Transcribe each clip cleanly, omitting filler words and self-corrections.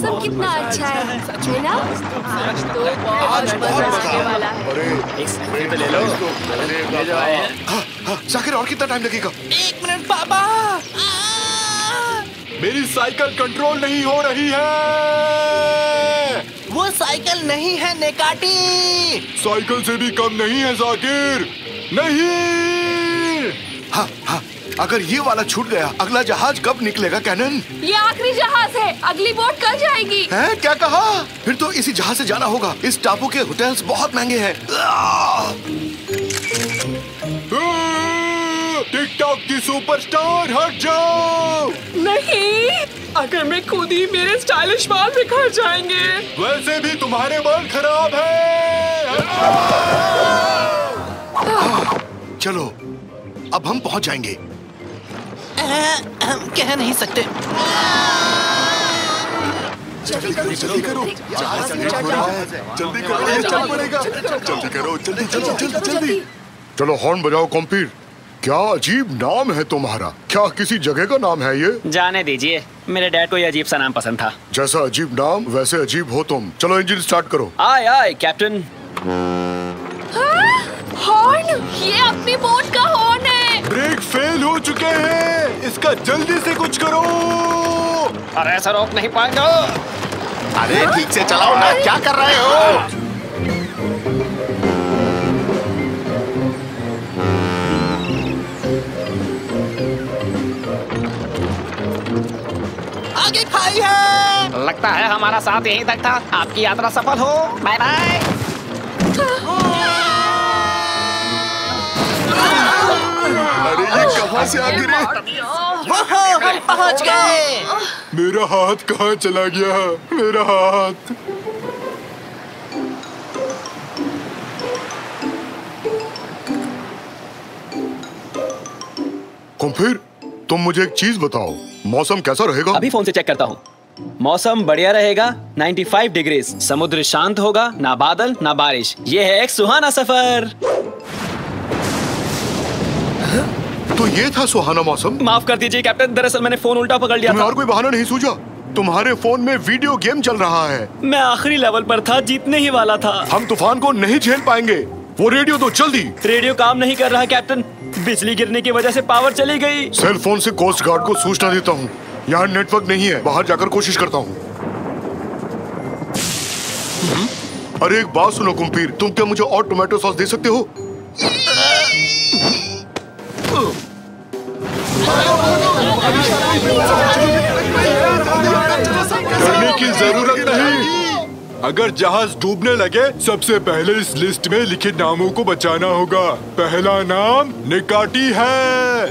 मौसम कितना अच्छा है ना? आज तो बहुत मजा आने वाला है। एक सेल्फी तो ले लो। ये जो आए हैं। जाकिर और कितना टाइम लगेगा? 1 मिनट पापा। मेरी साइकिल कंट्रोल नहीं हो रही है। वो साइकिल नहीं है नेकाटी। साइकिल से भी कम नहीं है जाकिर। नहीं। हाँ हाँ, अगर ये वाला छूट गया अगला जहाज कब निकलेगा कैनन? ये आखिरी जहाज है, अगली बोट कल जाएगी। हैं? क्या कहा? फिर तो इसी जहाज से जाना होगा। इस टापू के होटल्स बहुत महंगे हैं। टिकटॉक की सुपरस्टार हट जाओ। नहीं, अगर मैं कूदी मेरे स्टाइलिश बाल बिखर जाएंगे। वैसे भी तुम्हारे बाल खराब हैं। चलो अब हम पहुंच जाएंगे। हम कह नहीं सकते। जल्दी करो, जहाज चल रहा है। जल्दी करो, ये चल पड़ेगा। जल्दी करो, जल्दी। चलो हॉर्न बजाओ कॉम्पीर। क्या अजीब नाम है तुम्हारा। क्या किसी जगह का नाम है ये? जाने दीजिए, मेरे डैड को ये अजीब सा नाम पसंद था। जैसा अजीब नाम वैसे अजीब हो तुम। चलो इंजन स्टार्ट करो। आए आए कैप्टन। हॉर्न, ये अपनी बोट का हॉर्न है। ब्रेक फेल हो चुके हैं, इसका जल्दी से कुछ करो। अरे ऐसा रोक नहीं पाएंगे। अरे ठीक से चलाओ ना, क्या कर रहे हो? आगे खाई है। लगता है हमारा साथ यहीं तक था। आपकी यात्रा सफल हो। Bye bye. अरे ये कहां से आ गिरे? हम पहुंच गए। मेरा हाथ कहाँ चला गया? मेरा हाथ। कॉम्पीर, तुम मुझे एक चीज बताओ, मौसम कैसा रहेगा? अभी फोन से चेक करता हूँ। मौसम बढ़िया रहेगा, 95 डिग्रीज। समुद्र शांत होगा, ना बादल ना बारिश। ये है एक सुहाना सफर। तो ये था सुहाना मौसम। माफ कर दीजिए कैप्टन, दरअसल मैंने फोन उल्टा पकड़ लिया था। तुम्हें और कोई बहाना नहीं सूझा? तुम्हारे फोन में वीडियो गेम चल रहा है। मैं आखिरी लेवल पर था, जीतने ही वाला था। हम तूफान को नहीं झेल पाएंगे। वो रेडियो तो जल्दी। रेडियो काम नहीं कर रहा कैप्टन, बिजली गिरने की वजह से पावर चली गई। सेल फोन से कोस्ट गार्ड को सूचना देता हूँ। यहाँ नेटवर्क नहीं है, बाहर जाकर कोशिश करता हूँ। अरे एक बात सुनो कुम्पीर, तुम क्या मुझे और टोमेटो सॉस दे सकते हो? डरने की जरूरत नहीं। अगर जहाज डूबने लगे सबसे पहले इस लिस्ट में लिखे नामों को बचाना होगा। पहला नाम निकाटी है।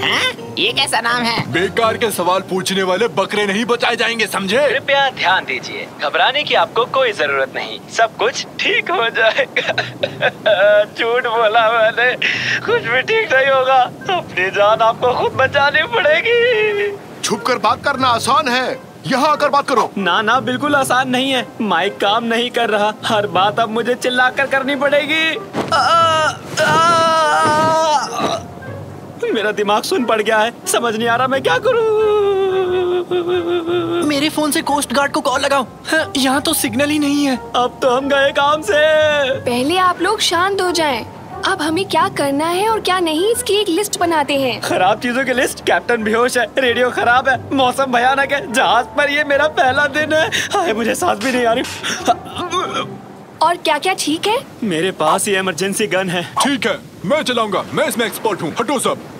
ये कैसा नाम है? बेकार के सवाल पूछने वाले बकरे नहीं बचाए जाएंगे, समझे? कृपया ध्यान दीजिए, घबराने की आपको कोई जरूरत नहीं, सब कुछ ठीक हो जाएगा। झूठ बोला मैंने, कुछ भी ठीक नहीं होगा। अपनी जान आपको खुद बचानी पड़ेगी। छुप कर बात करना आसान है, यहाँ आकर बात करो। ना ना, बिल्कुल आसान नहीं है। माइक काम नहीं कर रहा, हर बात अब मुझे चिल्लाकर करनी पड़ेगी। मेरा दिमाग सुन पड़ गया है, समझ नहीं आ रहा मैं क्या करूं। मेरे फोन से कोस्ट गार्ड को कॉल लगाओ। यहाँ तो सिग्नल ही नहीं है। अब तो हम गए काम से। पहले आप लोग शांत हो जाएं। अब हमें क्या करना है और क्या नहीं, इसकी एक लिस्ट बनाते हैं। खराब चीजों की लिस्ट। कैप्टन बेहोश है, रेडियो खराब है, मौसम भयानक है, जहाज पर ये मेरा पहला दिन है। हाय, मुझे सांस भी नहीं आ रही। और क्या क्या ठीक है? मेरे पास ये इमरजेंसी गन है। ठीक है, मैं चलाऊंगा, मैं इसमें एक्सपर्ट हूँ। हटो सब।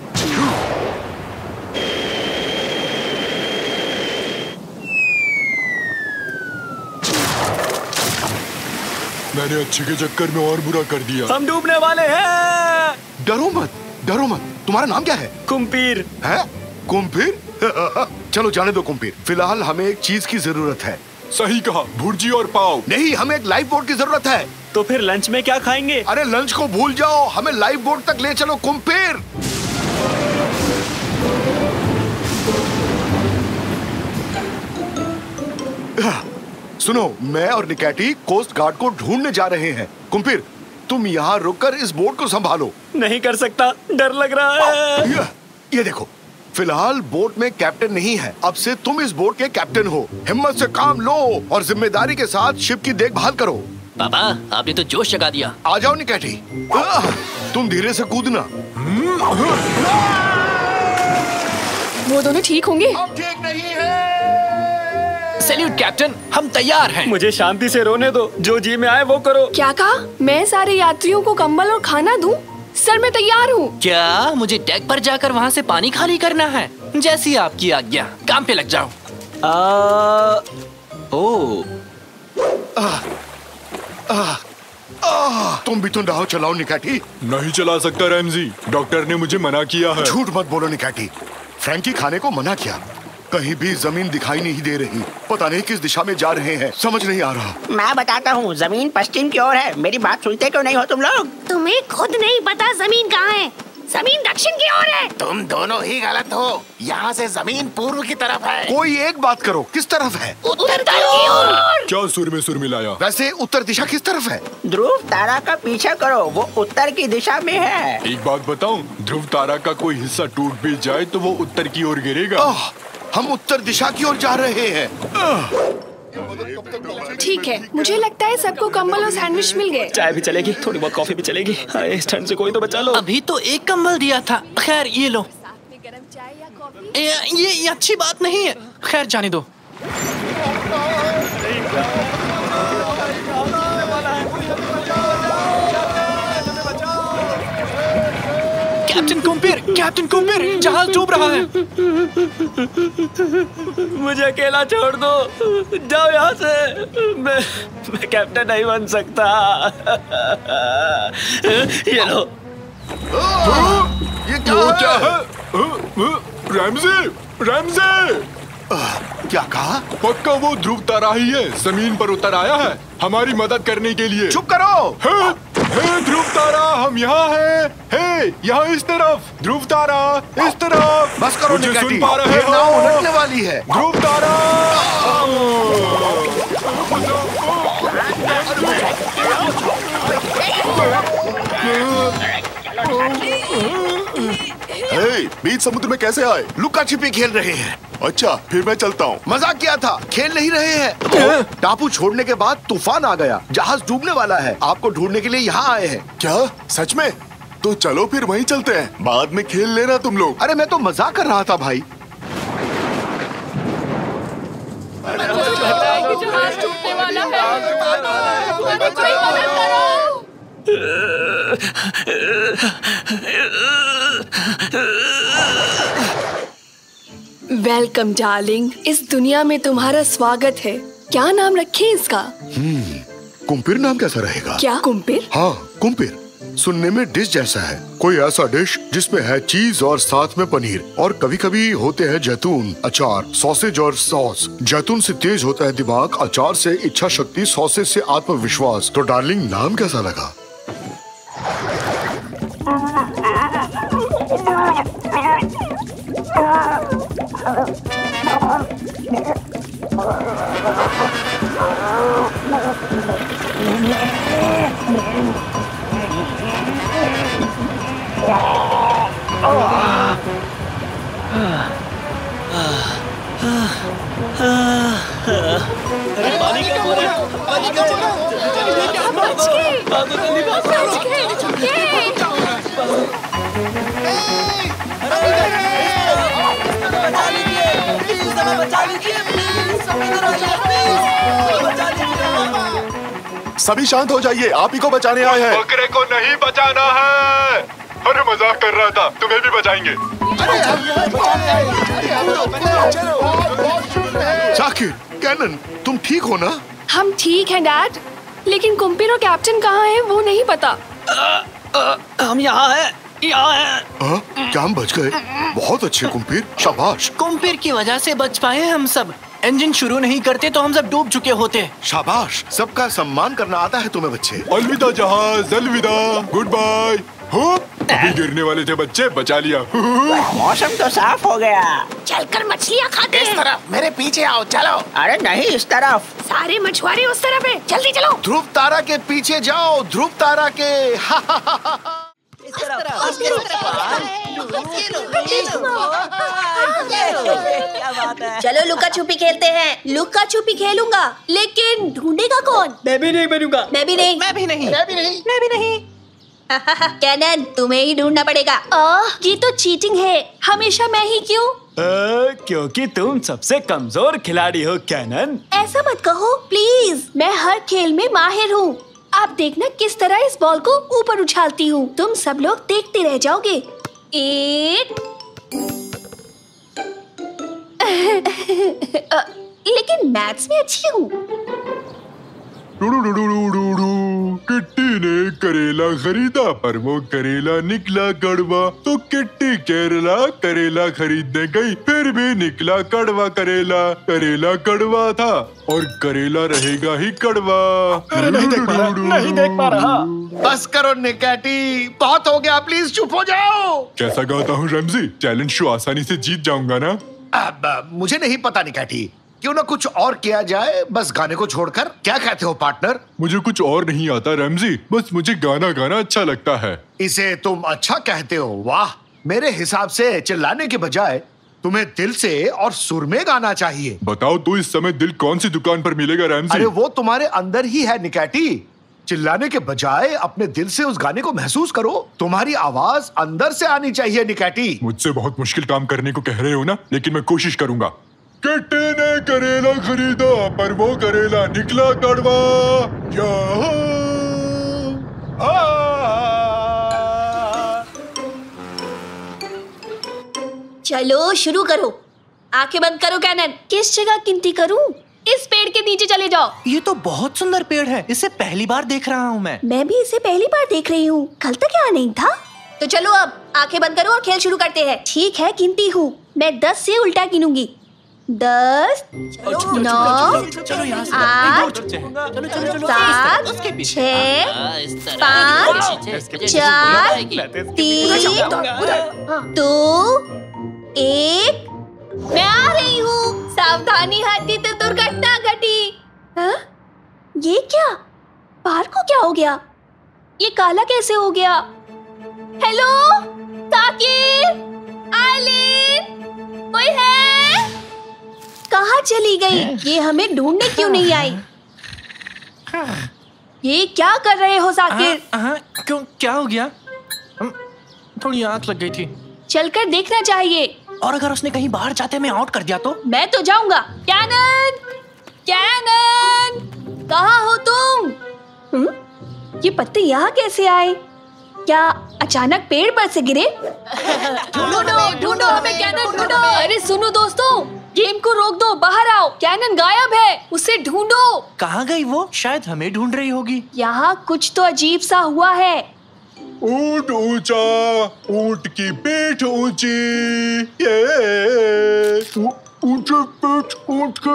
मैंने अच्छे के चक्कर में और बुरा कर दिया। हम डूबने वाले हैं। डरो मत, डरो मत। तुम्हारा नाम क्या है? कुम्पीर। है? कुम्पीर? चलो जाने दो कुम्पीर। फिलहाल हमें एक चीज की जरूरत है। सही कहा, भुर्जी और पाव। नहीं, हमें एक लाइफ बोट की जरूरत है। तो फिर लंच में क्या खाएंगे? अरे लंच को भूल जाओ, हमें लाइफ बोट तक ले चलो कुम्पीर। सुनो, मैं और निकाटी कोस्ट गार्ड को ढूंढने जा रहे हैं। कुम्पीर, तुम यहाँ रुककर इस बोट को संभालो। नहीं कर सकता, डर लग रहा है। ये देखो, फिलहाल बोट में कैप्टन नहीं है। अब से तुम इस बोट के कैप्टन हो। हिम्मत से काम लो और जिम्मेदारी के साथ शिप की देखभाल करो। पापा, आपने तो जोश जगा दिया। आ जाओ निकैटी। तुम धीरे से कूदना। वो दोनों ठीक होंगे? अब ठीक नहीं है। सैल्यूट कैप्टन, हम तैयार हैं। मुझे शांति से रोने दो, जो जी में आए वो करो। क्या कहा? मैं सारे यात्रियों को कंबल और खाना दूं? सर मैं तैयार हूँ। क्या मुझे डेक पर जाकर वहाँ से पानी खाली करना है? जैसी आपकी आज्ञा, काम पे लग जाओ। तुम भी तो नाव चलाओ निकैटी। नहीं चला सकता रैमजी, डॉक्टर ने मुझे मना किया है। झूठ मत बोलो निकैटी। फ्रैंकी खाने को मना किया। कहीं भी जमीन दिखाई नहीं दे रही। पता नहीं किस दिशा में जा रहे हैं, समझ नहीं आ रहा। मैं बताता हूँ, जमीन पश्चिम की ओर है। मेरी बात सुनते क्यों नहीं हो तुम लोग? तुम्हें खुद नहीं पता जमीन कहाँ है? जमीन दक्षिण की ओर है। तुम दोनों ही गलत हो। यहाँ से जमीन पूर्व की तरफ है। कोई एक बात करो, किस तरफ है? उत्तर की ओर। क्या सुर में सुर मिलाया? वैसे उत्तर दिशा किस तरफ है? ध्रुव तारा का पीछा करो, वो उत्तर की दिशा में है। एक बात बताऊं, ध्रुव तारा का कोई हिस्सा टूट भी जाए तो वो उत्तर की ओर गिरेगा। हम उत्तर दिशा की ओर जा रहे हैं। ठीक है, मुझे लगता है सबको कंबल और सैंडविच मिल गए। चाय भी चलेगी, थोड़ी बहुत कॉफी भी चलेगी। हाय, इस ठंड से कोई तो बचा लो। अभी तो एक कंबल दिया था। खैर ये लो। साथ में गरम चाय या कॉफी? ये अच्छी बात नहीं है। खैर जाने दो। कैप्टन कुम्पीर, जहाज डूब रहा है। मुझे अकेला छोड़ दो, जाओ यहाँ से। मैं कैप्टन नहीं बन सकता। ये लो। ये क्या है? Ramsay, Ramsay! क्या कहा? पक्का वो ध्रुव तारा ही है, जमीन पर उतर आया है हमारी मदद करने के लिए। चुप करो। हे ध्रुव तारा, हम यहाँ हैं। हे, यहाँ इस तरफ। ध्रुव तारा, इस तरफ। बस करो मुझे निकैटी, सुन पा रहे ये हो? नाव उलटने वाली है। ध्रुव तारा। बीच समुद्र में कैसे आए? लुका छिपी खेल रहे हैं। अच्छा, फिर मैं चलता हूँ। मजाक किया था, खेल नहीं रहे हैं। टापू छोड़ने के बाद तूफान आ गया, जहाज डूबने वाला है। आपको ढूंढने के लिए यहाँ आए हैं। क्या सच में? तो चलो फिर वहीं चलते हैं, बाद में खेल लेना तुम लोग। अरे मैं तो मजाक कर रहा था भाई। जहाज टूटने वाला है। कोई मदद करो। वेलकम डार्लिंग, इस दुनिया में तुम्हारा स्वागत है। क्या नाम रखें इसका? कुम्पीर नाम कैसा रहेगा? क्या कुम्पीर? हाँ कुम्पीर, सुनने में डिश जैसा है। कोई ऐसा डिश जिसमें है चीज और साथ में पनीर, और कभी कभी होते हैं जैतून, अचार, सॉसेज और सॉस। जैतून से तेज होता है दिमाग, अचार से इच्छा शक्ति, सॉसेज से आत्मविश्वास। तो डार्लिंग नाम कैसा लगा? सभी शांत हो जाइए, आप ही को बचाने आए हैं। बकरे को नहीं बचाना है। अरे मजाक कर रहा था, तुम्हें भी बचाएंगे। जाकिर, कैनन, तुम ठीक हो ना? हम ठीक हैं डैड, लेकिन कुम्पीर और कैप्टन कहाँ हैं वो नहीं पता। हम यहाँ हैं, यहाँ हैं। क्या हम बच गए? बहुत अच्छे कुम्पीर, शाबाश। कुम्पीर की वजह से बच पाए हम सब। इंजन शुरू नहीं करते तो हम सब डूब चुके होते। शाबाश, सबका सम्मान करना आता है तुम्हें बच्चे। अलविदा जहाज, अलविदा, गुड बाय। अभी गिरने वाले थे बच्चे, बचा लिया। मौसम तो साफ हो गया। चलकर मछलियाँ खाते इस हैं। तरफ, मेरे पीछे आओ, चलो। अरे नहीं, इस तरफ। सारे मछुआरे उस तरफ हैं। जल्दी चलो। ध्रुव तारा के पीछे जाओ, ध्रुव तारा के। इस तरफ। क्या बात है। चलो लुका छुपी खेलते हैं। लुका छुपी खेलूंगा, लेकिन ढूंढेगा कौन? मैं भी नहीं बनूंगा। मैं भी नहीं। मैं भी नहीं। मैं भी नहीं। मैं भी नहीं। कैनन, तुम्हें ही ढूंढना पड़ेगा। ये तो चीटिंग है। हमेशा मैं ही क्यों? क्योंकि तुम सबसे कमजोर खिलाड़ी हो कैनन। ऐसा मत कहो प्लीज। मैं हर खेल में माहिर हूँ। आप देखना किस तरह इस बॉल को ऊपर उछालती हूँ। तुम सब लोग देखते रह जाओगे। एक लेकिन मैथ्स में अच्छी हूँ। किट्टी ने करेला खरीदा पर वो करेला निकला कड़वा, तो किट्टी केरला करेला खरीदने गई, फिर भी निकला कड़वा करेला। करेला कड़वा था और करेला रहेगा ही कड़वा। नहीं देख पा रहा। बस करो निकैटी, बहुत हो गया, प्लीज चुप हो जाओ। कैसा गाता हूँ रैमजी? चैलेंज शो आसानी से जीत जाऊंगा ना? मुझे नहीं पता निकैटी, क्यों ना कुछ और किया जाए, बस गाने को छोड़कर। क्या कहते हो पार्टनर? मुझे कुछ और नहीं आता रैमजी, बस मुझे गाना गाना अच्छा लगता है। इसे तुम अच्छा कहते हो? वाह, मेरे हिसाब से चिल्लाने के बजाय तुम्हें दिल से और सुर में गाना चाहिए। बताओ तो इस समय दिल कौन सी दुकान पर मिलेगा रैमजी? अरे वो तुम्हारे अंदर ही है निकैटी। चिल्लाने के बजाय अपने दिल से उस गाने को महसूस करो। तुम्हारी आवाज अंदर से आनी चाहिए निकैटी। मुझसे बहुत मुश्किल काम करने को कह रहे हो ना, लेकिन मैं कोशिश करूंगा। किट्टी ने करेला खरीदा पर वो करेला निकला कड़वा। चलो शुरू करो। आंखें बंद करो कैनन। किस जगह गिनती करूं? इस पेड़ के नीचे चले जाओ। ये तो बहुत सुंदर पेड़ है, इसे पहली बार देख रहा हूँ मैं भी इसे पहली बार देख रही हूँ। कल तक यहाँ नहीं था। तो चलो अब आंखें बंद करो और खेल शुरू करते हैं। ठीक है, गिनती हूँ। मैं 10 से उल्टा गिनूंगी। 10, 9, 8, 7, 6, 5, 4, 3, 2, 1। मैं आ रही हूँ। सावधानी हाथी, तो दुर्घटना घटी। हाँ? ये क्या? बाहर को क्या हो गया? ये काला कैसे हो गया? हेलो साकिर, आइलिन, कोई है? कहाँ चली गई? ये हमें ढूंढने क्यों नहीं आई? ये क्या कर रहे हो साकिर? क्यों, क्या हो गया? थोड़ी आंख लग गई थी। चलकर देखना चाहिए। और अगर उसने कहीं बाहर जाते में आउट कर दिया तो? मैं तो जाऊंगा। कैनन, कैनन, कहाँ हो तुम? ये पत्ते यहाँ कैसे आए? क्या अचानक पेड़ पर से गिरे? ढूंढो हमें कैनन, ढूंढो। अरे सुनो दोस्तों, गेम को रोक दो, बाहर आओ। कैनन गायब है, उसे ढूंढो। कहाँ गई वो? शायद हमें ढूंढ रही होगी। यहाँ कुछ तो अजीब सा हुआ है। ऊंट ऊंचा, ऊंट की पीठ ऊंची। ऊंचे पीठ, ऊंट के।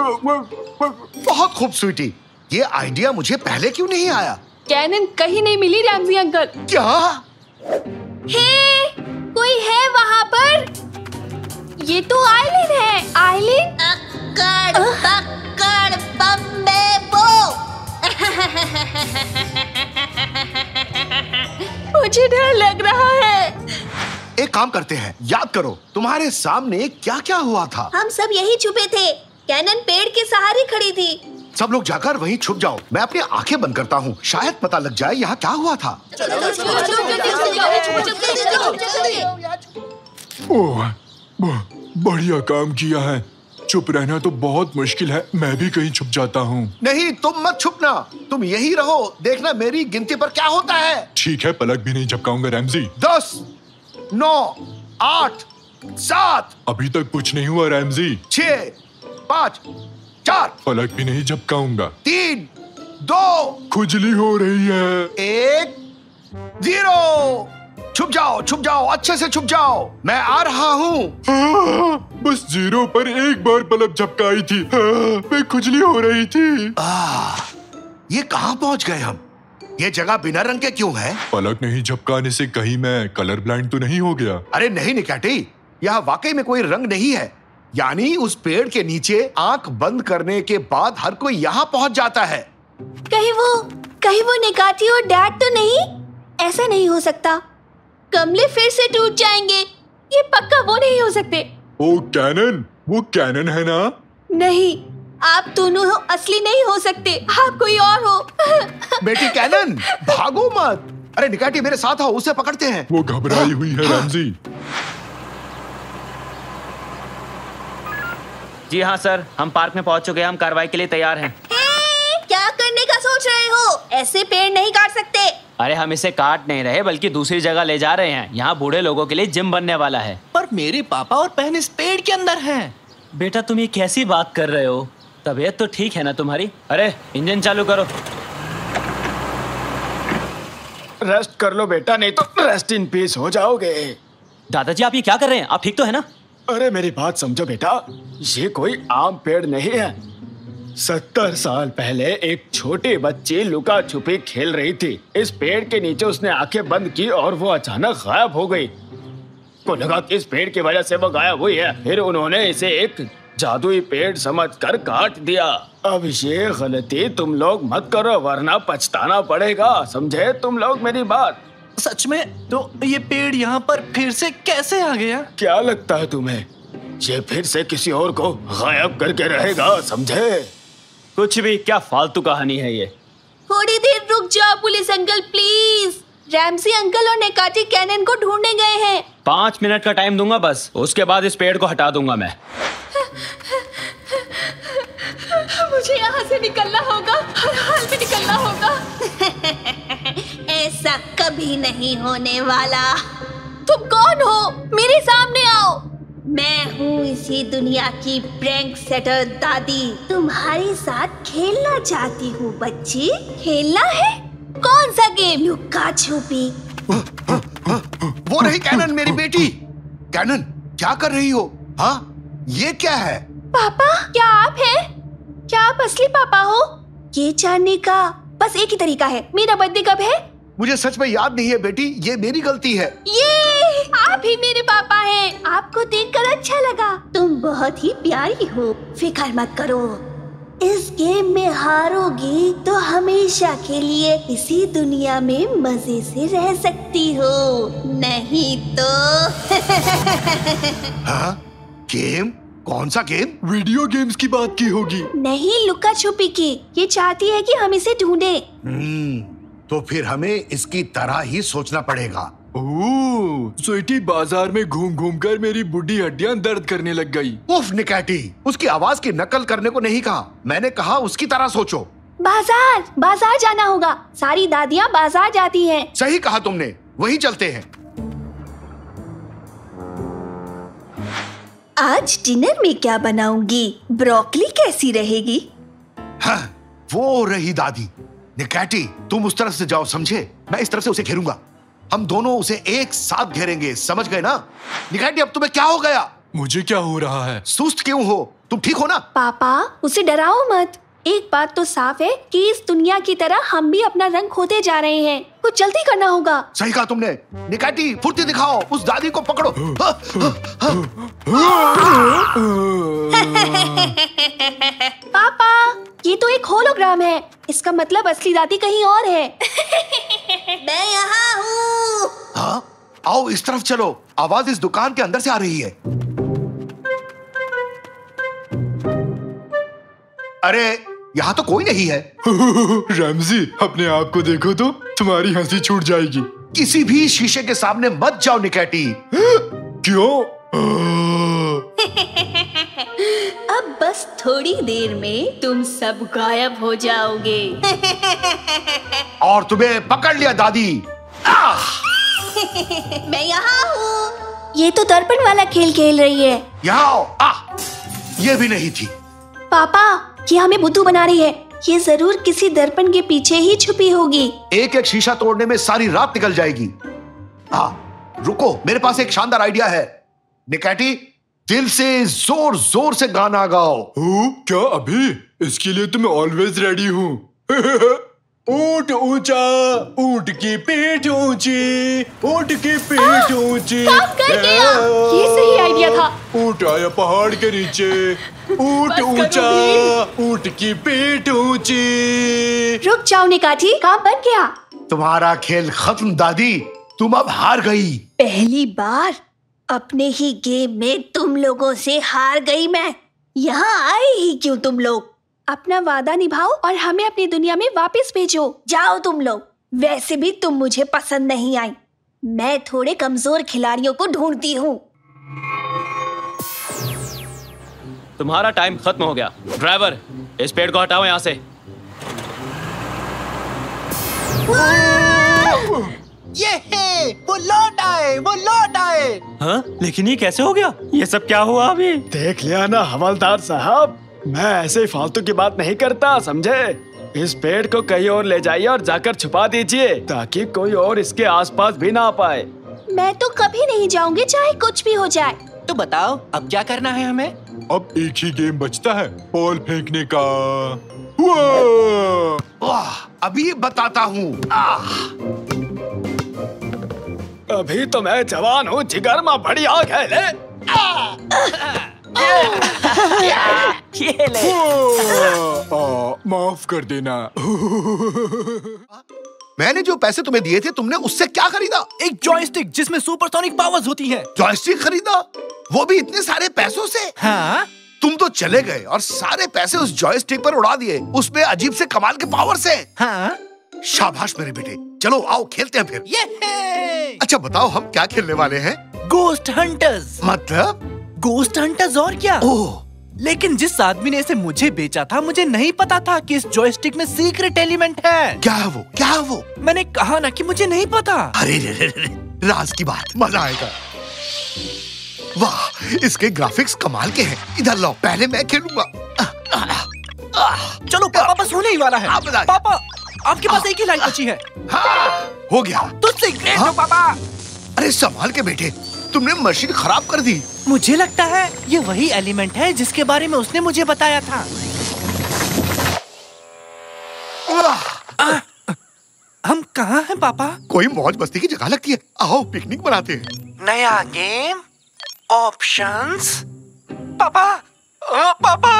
बहुत खूब स्वीटी, ये आइडिया मुझे पहले क्यों नहीं आया? कैनन कहीं नहीं मिली रैमजी अंकल। क्या? हे, कोई है वहाँ पर? ये तो आइलिन है। आइलिन? अक्कड़ बक्कड़ बम्बे बो। मुझे डर लग रहा है। एक काम करते हैं, याद करो तुम्हारे सामने क्या क्या हुआ था। हम सब यही छुपे थे। कैनन पेड़ के सहारे खड़ी थी। सब लोग जाकर वहीं छुप जाओ। मैं अपनी आंखें बंद करता हूँ, शायद पता लग जाए यहाँ क्या हुआ था। ओह, बढ़िया काम किया है। चुप रहना तो बहुत मुश्किल है, मैं भी कहीं छुप जाता हूँ। नहीं, तुम मत छुपना, तुम यही रहो। देखना मेरी गिनती पर क्या होता है। ठीक है, पलक भी नहीं झपकाऊंगा रैमजी। 10, 9, 8, 7। अभी तक कुछ नहीं हुआ रैमजी। 6, 5, 4। पलक भी नहीं झपकाऊंगा। 3, 2। खुजली हो रही है। 1, 0। छुप जाओ, अच्छे से छुप जाओ। मैं आ रहा हूँ। बस 0 पर एक बार पलक झपकाई थी। मैं खुजली हो रही थी। ये कहाँ पहुँच गए हम? ये जगह बिना रंग के क्यों है? पलक नहीं झपकाने से कहीं मैं कलर ब्लाइंड तो नहीं हो गया? अरे नहीं निकैटी, यहाँ वाकई में कोई रंग नहीं है। यानी उस पेड़ के नीचे आंख बंद करने के बाद हर कोई यहाँ पहुँच जाता है। कहीं वो निकाटी और डैड तो नहीं? ऐसा नहीं हो सकता। गमले फिर से टूट जाएंगे। ये पक्का वो नहीं हो सकते। ओ कैनन, वो कैनन है ना? नहीं, आप दोनों हो, असली नहीं हो सकते, आप कोई और हो। बेटी कैनन, भागो मत। अरे निकाटी मेरे साथ आओ, उसे पकड़ते हैं। वो घबराई हुई है रैमजी। जी हाँ सर, हम पार्क में पहुंच चुके हैं, हम कार्रवाई के लिए तैयार हैं। क्या करने का सोच रहे हो? ऐसे पेड़ नहीं काट सकते। अरे हम इसे काट नहीं रहे, बल्कि दूसरी जगह ले जा रहे हैं। यहाँ बूढ़े लोगों के लिए जिम बनने वाला है। पर मेरे पापा और बहन इस पेड़ के अंदर हैं। बेटा तुम ये कैसी बात कर रहे हो? तबीयत तो ठीक है ना तुम्हारी? अरे इंजन चालू करो। रेस्ट कर लो बेटा, नहीं तो रेस्ट इन पीस हो जाओगे। दादाजी आप ये क्या कर रहे हैं? आप ठीक तो है ना? अरे मेरी बात समझो बेटा, ये कोई आम पेड़ नहीं है। 70 साल पहले एक छोटी बच्ची लुका छुपी खेल रही थी। इस पेड़ के नीचे उसने आंखें बंद की और वो अचानक गायब हो गई। को लगा कि इस पेड़ की वजह से वो गायब हुई है। फिर उन्होंने इसे एक जादुई पेड़ समझकर काट दिया। अब ये गलती तुम लोग मत करो, वरना पछताना पड़ेगा। समझे तुम लोग मेरी बात? सच में? तो ये पेड़ यहाँ पर फिर से कैसे आ गया? क्या लगता है तुम्हें ये फिर से किसी और को गायब करके रहेगा? समझे? कुछ भी, क्या फालतू कहानी है ये। थोड़ी देर रुक जाओ police uncle please. Ramsay uncle और निकाटी कैनन को ढूंढने गए हैं। 5 मिनट का टाइम दूंगा बस, उसके बाद इस पेड़ को हटा दूंगा मैं। मुझे यहाँ से निकलना होगा, हर हाल में निकलना होगा। ऐसा कभी नहीं होने वाला। तुम कौन हो? मेरे सामने आओ। मैं हूँ इसी दुनिया की प्रैंक सेटर दादी। तुम्हारे साथ खेलना चाहती हूँ बच्ची। खेलना है? कौन सा गेम? लुका छुपी। वो रही कैनन, मेरी बेटी। कैनन क्या कर रही हो? हाँ ये क्या है? पापा क्या आप हैं? क्या आप असली पापा हो? ये जानने का बस एक ही तरीका है। मेरा बर्थडे कब है? मुझे सच में याद नहीं है बेटी, ये मेरी गलती है। ये आप ही मेरे पापा हैं। आपको देखकर अच्छा लगा। तुम बहुत ही प्यारी हो। फिक्र मत करो, इस गेम में हारोगी तो हमेशा के लिए इसी दुनिया में मजे से रह सकती हो, नहीं तो। हाँ? गेम? कौन सा गेम? वीडियो गेम्स की बात की होगी। नहीं, लुका छुपी की। ये चाहती है कि हम इसे ढूंढे। तो फिर हमें इसकी तरह ही सोचना पड़ेगा। ओह, स्वीटी बाजार में घूम घूम कर मेरी बुढ़ी हड्डियां दर्द करने लग गई। उफ निकाटी, उसकी आवाज की नकल करने को नहीं कहा, मैंने कहा उसकी तरह सोचो। बाजार, बाजार जाना होगा। सारी दादियाँ बाजार जाती हैं। सही कहा तुमने, वही चलते हैं। आज डिनर में क्या बनाऊंगी? ब्रोकली कैसी रहेगी? हाँ, वो रही दादी। निकाटी तुम उस तरफ से जाओ, समझे? मैं इस तरफ से उसे घेरूंगा। हम दोनों उसे एक साथ घेरेंगे, समझ गए ना? निकाटी अब तुम्हें क्या हो गया? मुझे क्या हो रहा है? सुस्त क्यों हो? तुम ठीक हो ना? पापा उसे डराओ मत। एक बात तो साफ है कि इस दुनिया की तरह हम भी अपना रंग खोते जा रहे हैं। कुछ जल्दी करना होगा। सही कहा तुमने। निकाटी फुर्ती दिखाओ, उस दादी को पकड़ो। पापा ये तो एक होलोग्राम है। इसका मतलब असली दादी कहीं और है। मैं यहाँ हूँ। हाँ? आओ इस तरफ चलो, आवाज इस दुकान के अंदर से आ रही है। अरे यहाँ तो कोई नहीं है। रैमजी अपने आप को देखो तो तुम्हारी हंसी छूट जाएगी। किसी भी शीशे के सामने मत जाओ निकाटी। क्यों? अब बस थोड़ी देर में तुम सब गायब हो जाओगे। और तुम्हें पकड़ लिया दादी। मैं यहाँ हूँ। ये तो दर्पण वाला खेल खेल रही है। यहाँ आओ। ये भी नहीं थी। पापा ये हमें बुद्धू बना रही है। ये जरूर किसी दर्पण के पीछे ही छुपी होगी। एक एक शीशा तोड़ने में सारी रात निकल जाएगी। हाँ रुको, मेरे पास एक शानदार आइडिया है। निकाटी दिल से जोर जोर से गाना गाओ। क्या अभी? इसके लिए तो मैं ऑलवेज रेडी हूँ। ऊंट ऊंचा, ऊंट की पीठ ऊंची, ऊंट की पीठ ऊंची। काम कर गया। ये सही आइडिया था। ऊंट आया पहाड़ के नीचे, ऊंट ऊंचा, ऊंट की पीठ ऊंची। रुक जाओ निकाटी, काम बन गया। तुम्हारा खेल खत्म दादी, तुम अब हार गई। पहली बार अपने ही गेम में तुम तुम लोगों से हार गई मैं। यहाँ आए ही क्यों तुम लोग? अपना वादा निभाओ और हमें अपनी दुनिया में वापस भेजो। जाओ तुम लोग। वैसे भी तुम मुझे पसंद नहीं आई। मैं थोड़े कमजोर खिलाड़ियों को ढूंढती हूँ। तुम्हारा टाइम खत्म हो गया। ड्राइवर, इस पेड़ को हटाओ यहाँ से। ये है, वो लौट आए। हाँ? लेकिन ये कैसे हो गया? ये सब क्या हुआ अभी? देख लिया ना हवलदार साहब, मैं ऐसे ही फालतू की बात नहीं करता, समझे? इस पेड़ को कहीं और ले जाइए और जाकर छुपा दीजिए ताकि कोई और इसके आसपास भी ना आ पाए। मैं तो कभी नहीं जाऊंगी, चाहे कुछ भी हो जाए। तो बताओ अब क्या करना है हमें? अब एक ही गेम बचता है, बॉल फेंकने का। वाह, अभी बताता हूँ। अभी तो मैं जवान हूँ, जिगर में बड़ी आग है। ले माफ कर देना। मैंने जो पैसे तुम्हें दिए थे, तुमने उससे क्या खरीदा? एक जॉयस्टिक जिसमें सुपरसोनिक पावर्स होती हैं। जॉयस्टिक खरीदा? वो भी इतने सारे पैसों से? हाँ? तुम तो चले गए और सारे पैसे उस जॉयस्टिक पर उड़ा दिए। उसमें अजीब से कमाल के पावर से। हाँ? शाबाश मेरे बेटे, चलो आओ खेलते हैं फिर। ये अच्छा बताओ, हम क्या खेलने वाले हैं? Ghost hunters. मतलब? गोस्ट हंटर्स और क्या? ओह, लेकिन जिस आदमी ने इसे मुझे बेचा था, मुझे नहीं पता था कि इस जॉयस्टिक में सीक्रेट एलिमेंट है। क्या है वो? क्या है वो? मैंने कहा ना कि मुझे नहीं पता। अरे रे, राज की बात, मजा आएगा। वाह, इसके ग्राफिक्स कमाल के हैं। इधर लो, पहले मैं खेलूंगा। चलो पापा, बस होने ही वाला है। पापा, आपके पास एक ही लाइन बची है। हाँ, हो गया। तुझसे ग्रेट हो पापा। अरे संभाल के बेटे, तुमने मशीन खराब कर दी। मुझे लगता है ये वही एलिमेंट है जिसके बारे में उसने मुझे बताया था। हम कहाँ हैं पापा? कोई मौज मस्ती की जगह लगती है, आओ पिकनिक मनाते हैं। नया गेम, ऑप्शंस। पापा, पापा,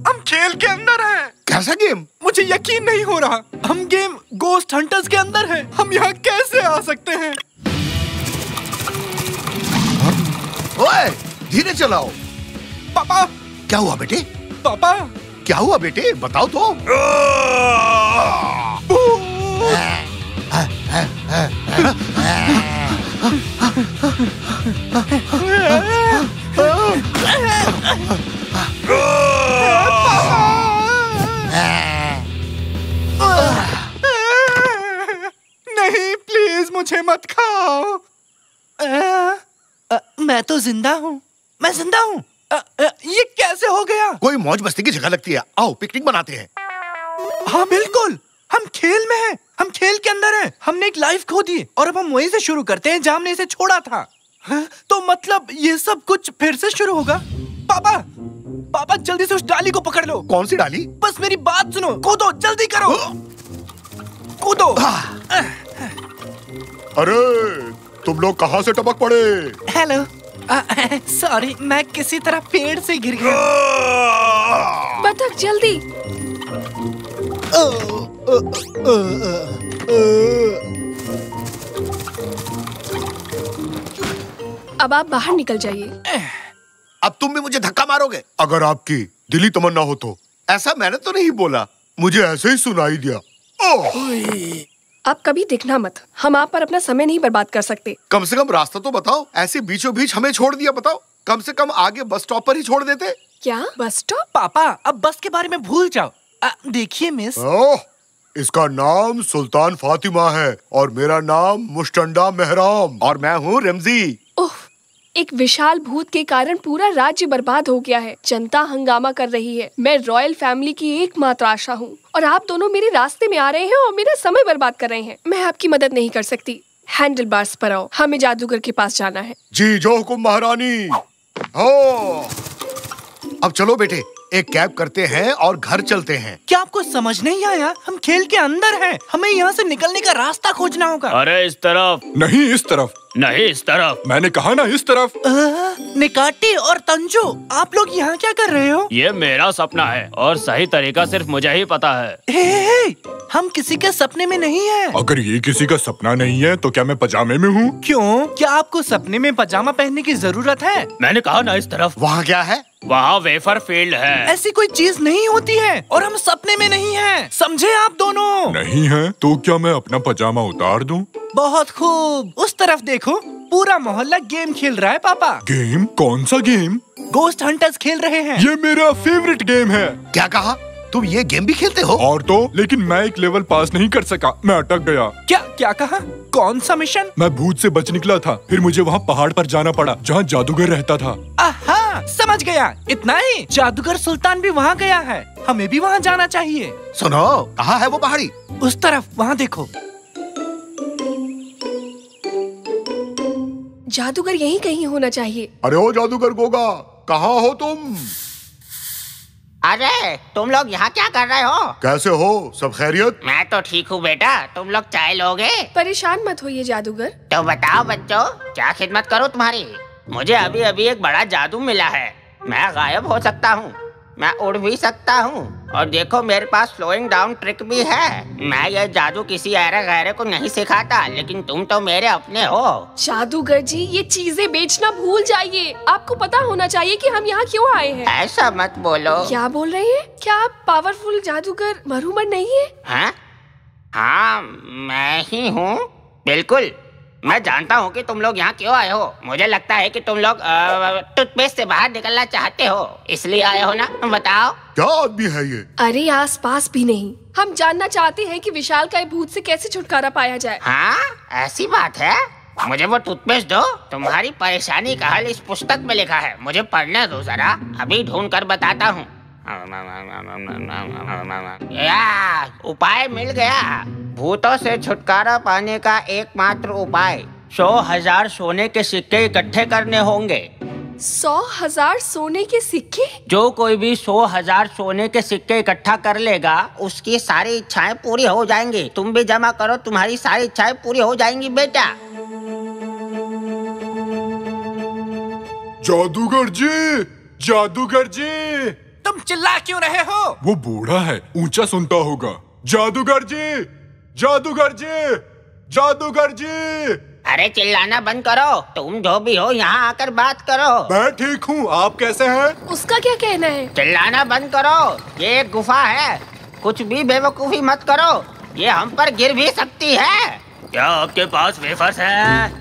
हम खेल के अंदर हैं। कैसा गेम? मुझे यकीन नहीं हो रहा। हम गेम गोस्ट हंटर्स के अंदर हैं। हम यहाँ कैसे आ सकते हैं? ओए, धीरे चलाओ। पापा, क्या हुआ बेटे? पापा, क्या हुआ बेटे? बताओ तो। नहीं, प्लीज मुझे मत खाओ। मैं तो जिंदा हूँ। मैं जिंदा हूँ। ये कैसे हो गया? कोई मौज मस्ती की जगह लगती है, आओ पिकनिक मनाते हैं। हाँ बिल्कुल, हम खेल में हैं। हम खेल के अंदर हैं। हमने एक लाइफ खो दी और अब हम वहीं से शुरू करते हैं जहाँ हमने इसे छोड़ा था। तो मतलब ये सब कुछ फिर से शुरू होगा? पापा, पापा जल्दी से उस डाली को पकड़ लो। कौन सी डाली? बस मेरी बात सुनो। कूदो, जल्दी करो। कूदो। अरे तुम लोग कहाँ से टपक पड़े? हेलो, सॉरी, मैं किसी तरह पेड़ से गिर गया। बतख जल्दी। अब आप बाहर निकल जाइए। अब तुम भी मुझे धक्का मारोगे? अगर आपकी दिली तमन्ना हो तो। ऐसा मैंने तो नहीं बोला, मुझे ऐसे ही सुनाई दिया। आप कभी दिखना मत। हम आप पर अपना समय नहीं बर्बाद कर सकते। कम से कम रास्ता तो बताओ। ऐसे बीचों बीच हमें छोड़ दिया, बताओ। कम से कम आगे बस स्टॉप पर ही छोड़ देते। क्या बस स्टॉप? पापा, अब बस के बारे में भूल जाओ। देखिए मिस, इसका नाम सुल्तान फातिमा है और मेरा नाम मुश्टंडा मेहराम और मैं हूँ रमजी। एक विशाल भूत के कारण पूरा राज्य बर्बाद हो गया है। जनता हंगामा कर रही है। मैं रॉयल फैमिली की एकमात्र आशा हूँ और आप दोनों मेरे रास्ते में आ रहे हैं और मेरा समय बर्बाद कर रहे हैं। मैं आपकी मदद नहीं कर सकती। हैंडल बार्स पर आओ, हमें जादूगर के पास जाना है। जी जो हुकुम महारानी। अब चलो बेटे, एक कैब करते हैं और घर चलते हैं। क्या आपको समझ नहीं आया? हम खेल के अंदर हैं। हमें यहाँ से निकलने का रास्ता खोजना होगा। अरे इस तरफ नहीं, इस तरफ। नहीं इस तरफ। मैंने कहा ना इस तरफ। निकाटी और तंजू, आप लोग यहाँ क्या कर रहे हो? ये मेरा सपना है और सही तरीका सिर्फ मुझे ही पता है। हे, हम किसी के सपने में नहीं हैं। अगर ये किसी का सपना नहीं है तो क्या मैं पजामे में हूँ? क्यों? क्या आपको सपने में पजामा पहनने की जरूरत है? मैंने कहा ना इस तरफ। वहाँ क्या है? वहाँ वेफर फील्ड है। ऐसी कोई चीज नहीं होती है और हम सपने में नहीं हैं। समझे आप दोनों? नहीं है तो क्या मैं अपना पजामा उतार दूं? बहुत खूब। उस तरफ देखो, पूरा मोहल्ला गेम खेल रहा है पापा। गेम? कौन सा गेम? गोस्ट हंटर्स खेल रहे हैं। ये मेरा फेवरेट गेम है। क्या कहा? तुम ये गेम भी खेलते हो? और तो, लेकिन मैं एक लेवल पास नहीं कर सका, मैं अटक गया। क्या कहा? कौन सा मिशन? मैं भूत से बच निकला था, फिर मुझे वहाँ पहाड़ पर जाना पड़ा जहाँ जादूगर रहता था। आहा, समझ गया। इतना ही? जादूगर सुल्तान भी वहाँ गया है, हमें भी वहाँ जाना चाहिए। सुनो, कहाँ है वो पहाड़ी? उस तरफ, वहाँ देखो। जादूगर यहीं कहीं होना चाहिए। अरे ओ जादूगर गोगा, कहाँ हो तुम? अरे तुम लोग यहाँ क्या कर रहे हो? कैसे हो? सब खैरियत? मैं तो ठीक हूँ बेटा, तुम लोग चाय लोगे? परेशान मत होइए जादूगर। तो बताओ बच्चों, क्या खिदमत करूँ तुम्हारी? मुझे अभी अभी एक बड़ा जादू मिला है। मैं गायब हो सकता हूँ, मैं उड़ भी सकता हूँ और देखो मेरे पास स्लोइंग डाउन ट्रिक भी है। मैं ये जादू किसी ऐरे गैरे को नहीं सिखाता, लेकिन तुम तो मेरे अपने हो। जादूगर जी, ये चीजें बेचना भूल जाइए। आपको पता होना चाहिए कि हम यहाँ क्यों आए हैं। ऐसा मत बोलो। क्या बोल रहे हैं? क्या आप पावरफुल जादूगर मरूमन नहीं है? हाँ, मैं ही हूँ। बिल्कुल, मैं जानता हूँ कि तुम लोग यहाँ क्यों आए हो। मुझे लगता है कि तुम लोग टूथपेस्ट से बाहर निकलना चाहते हो, इसलिए आए हो ना? बताओ क्या आदमी है ये? अरे आस पास भी नहीं, हम जानना चाहते हैं कि विशाल का भूत से कैसे छुटकारा पाया जाए। हाँ, ऐसी बात है। मुझे वो टूथपेस्ट दो। तुम्हारी परेशानी का हल इस पुस्तक में लिखा है, मुझे पढ़ने दो जरा, अभी ढूंढ कर बताता हूँ। उपाय मिल गया। भूतों से छुटकारा पाने का एकमात्र उपाय 100,000 सोने के सिक्के इकट्ठे करने होंगे। 100,000 सोने के सिक्के? जो कोई भी 100,000 सोने के सिक्के इकट्ठा कर लेगा, उसकी सारी इच्छाएं पूरी हो जाएंगी। तुम भी जमा करो, तुम्हारी सारी इच्छाएं पूरी हो जाएंगी बेटा। जादूगर जी, जादूगर जी, तुम चिल्ला क्यों रहे हो? वो बूढ़ा है, ऊंचा सुनता होगा। जादूगर जी, जादूगर जी, जादूगर जी। अरे चिल्लाना बंद करो, तुम जो भी हो यहाँ आकर बात करो। मैं ठीक हूँ, आप कैसे हैं? उसका क्या कहना है? चिल्लाना बंद करो, ये एक गुफा है, कुछ भी बेवकूफी मत करो, ये हम पर गिर भी सकती है। क्या आपके पास वेफर्स हैं?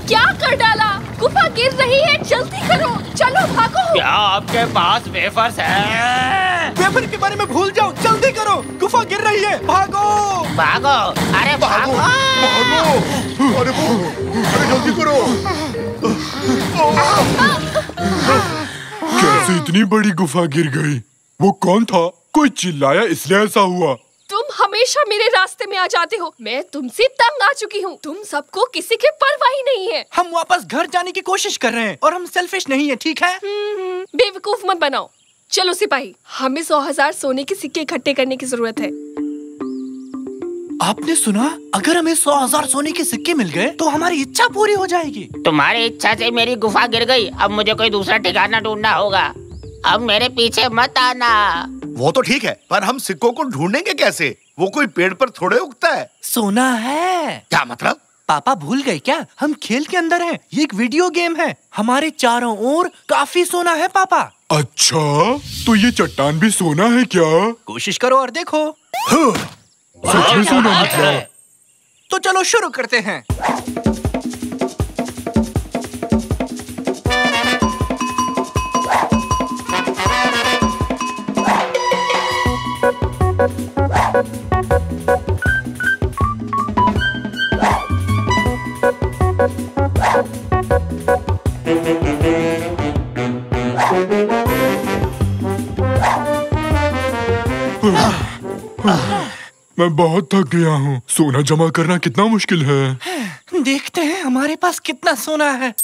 क्या कर डाला? गुफा गिर रही है, जल्दी करो, चलो भागो। क्या आपके पास वेफर्स हैं? वेफर के बारे में भूल जाओ, जल्दी करो, गुफा गिर रही है, भागो भागो। अरे भागो, भागो, अरे जल्दी करो। कैसे इतनी बड़ी गुफा गिर गई? वो कौन था? कोई चिल्लाया इसलिए ऐसा हुआ। तुम हमेशा मेरे रास्ते में आ जाते हो, मैं तुमसे तंग आ चुकी हूँ। तुम सबको किसी की परवाह ही नहीं है। हम वापस घर जाने की कोशिश कर रहे हैं और हम सेल्फिश नहीं है, ठीक है? बेवकूफ मत बनाओ। चलो सिपाही, हमें 100,000 सोने के सिक्के इकट्ठे करने की जरूरत है। आपने सुना? अगर हमें 100,000 सोने के सिक्के मिल गए तो हमारी इच्छा पूरी हो जाएगी। तुम्हारी इच्छा से मेरी गुफा गिर गई, अब मुझे कोई दूसरा ठिकाना ढूंढना होगा। अब मेरे पीछे मत आना। वो तो ठीक है, पर हम सिक्कों को ढूंढेंगे कैसे? वो कोई पेड़ पर थोड़े उगता है। सोना है। क्या मतलब? पापा भूल गए क्या? हम खेल के अंदर हैं। ये एक वीडियो गेम है। हमारे चारों ओर काफी सोना है पापा। अच्छा, तो ये चट्टान भी सोना है क्या? कोशिश करो और देखो। सच में सोना निकला। तो चलो शुरू करते हैं। मैं बहुत थक गया हूँ। सोना जमा करना कितना मुश्किल है। देखते हैं हमारे पास कितना सोना है।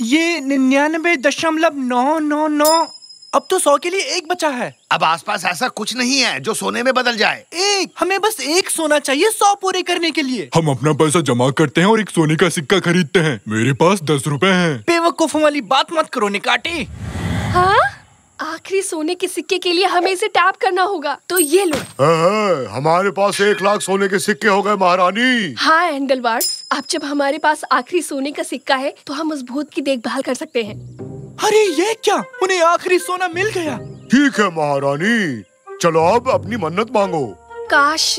ये 99.999। अब तो 100 के लिए 1 बचा है। अब आसपास ऐसा कुछ नहीं है जो सोने में बदल जाए। हमें बस 1 सोना चाहिए 100 पूरे करने के लिए। हम अपना पैसा जमा करते हैं और एक सोने का सिक्का खरीदते हैं। मेरे पास 10 रुपए हैं। बेवकूफों वाली बात मत करो निकाटी। हाँ? आखिरी सोने के सिक्के के लिए हमें इसे टैप करना होगा, तो ये लो। हमारे पास 1 लाख सोने के सिक्के हो गए महारानी। हाँ हैंडलबार्स, अब जब हमारे पास आखिरी सोने का सिक्का है तो हम उस भूत की देखभाल कर सकते हैं। अरे ये क्या, उन्हें आखिरी सोना मिल गया। ठीक है महारानी, चलो अब अपनी मन्नत मांगो। काश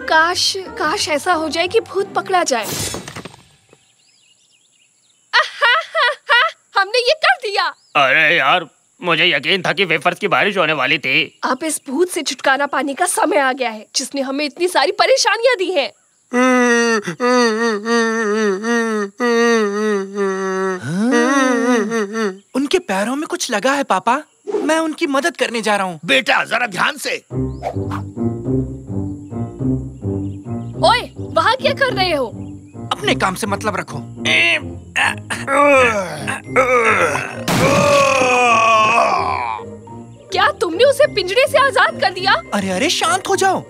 काश काश ऐसा हो जाए कि भूत पकड़ा जाए। हमने ये कर दिया। अरे यार, मुझे यकीन था कि वेफर्स की बारिश होने वाली थी। अब इस भूत से छुटकारा पाने का समय आ गया है, जिसने हमें इतनी सारी परेशानियां दी हैं। उनके पैरों में कुछ लगा है पापा, मैं उनकी मदद करने जा रहा हूँ। बेटा जरा ध्यान से। ओए, वहाँ क्या कर रहे हो? अपने काम से मतलब रखो। क्या तुमने उसे पिंजरे से आजाद कर दिया? अरे अरे शांत हो जाओ।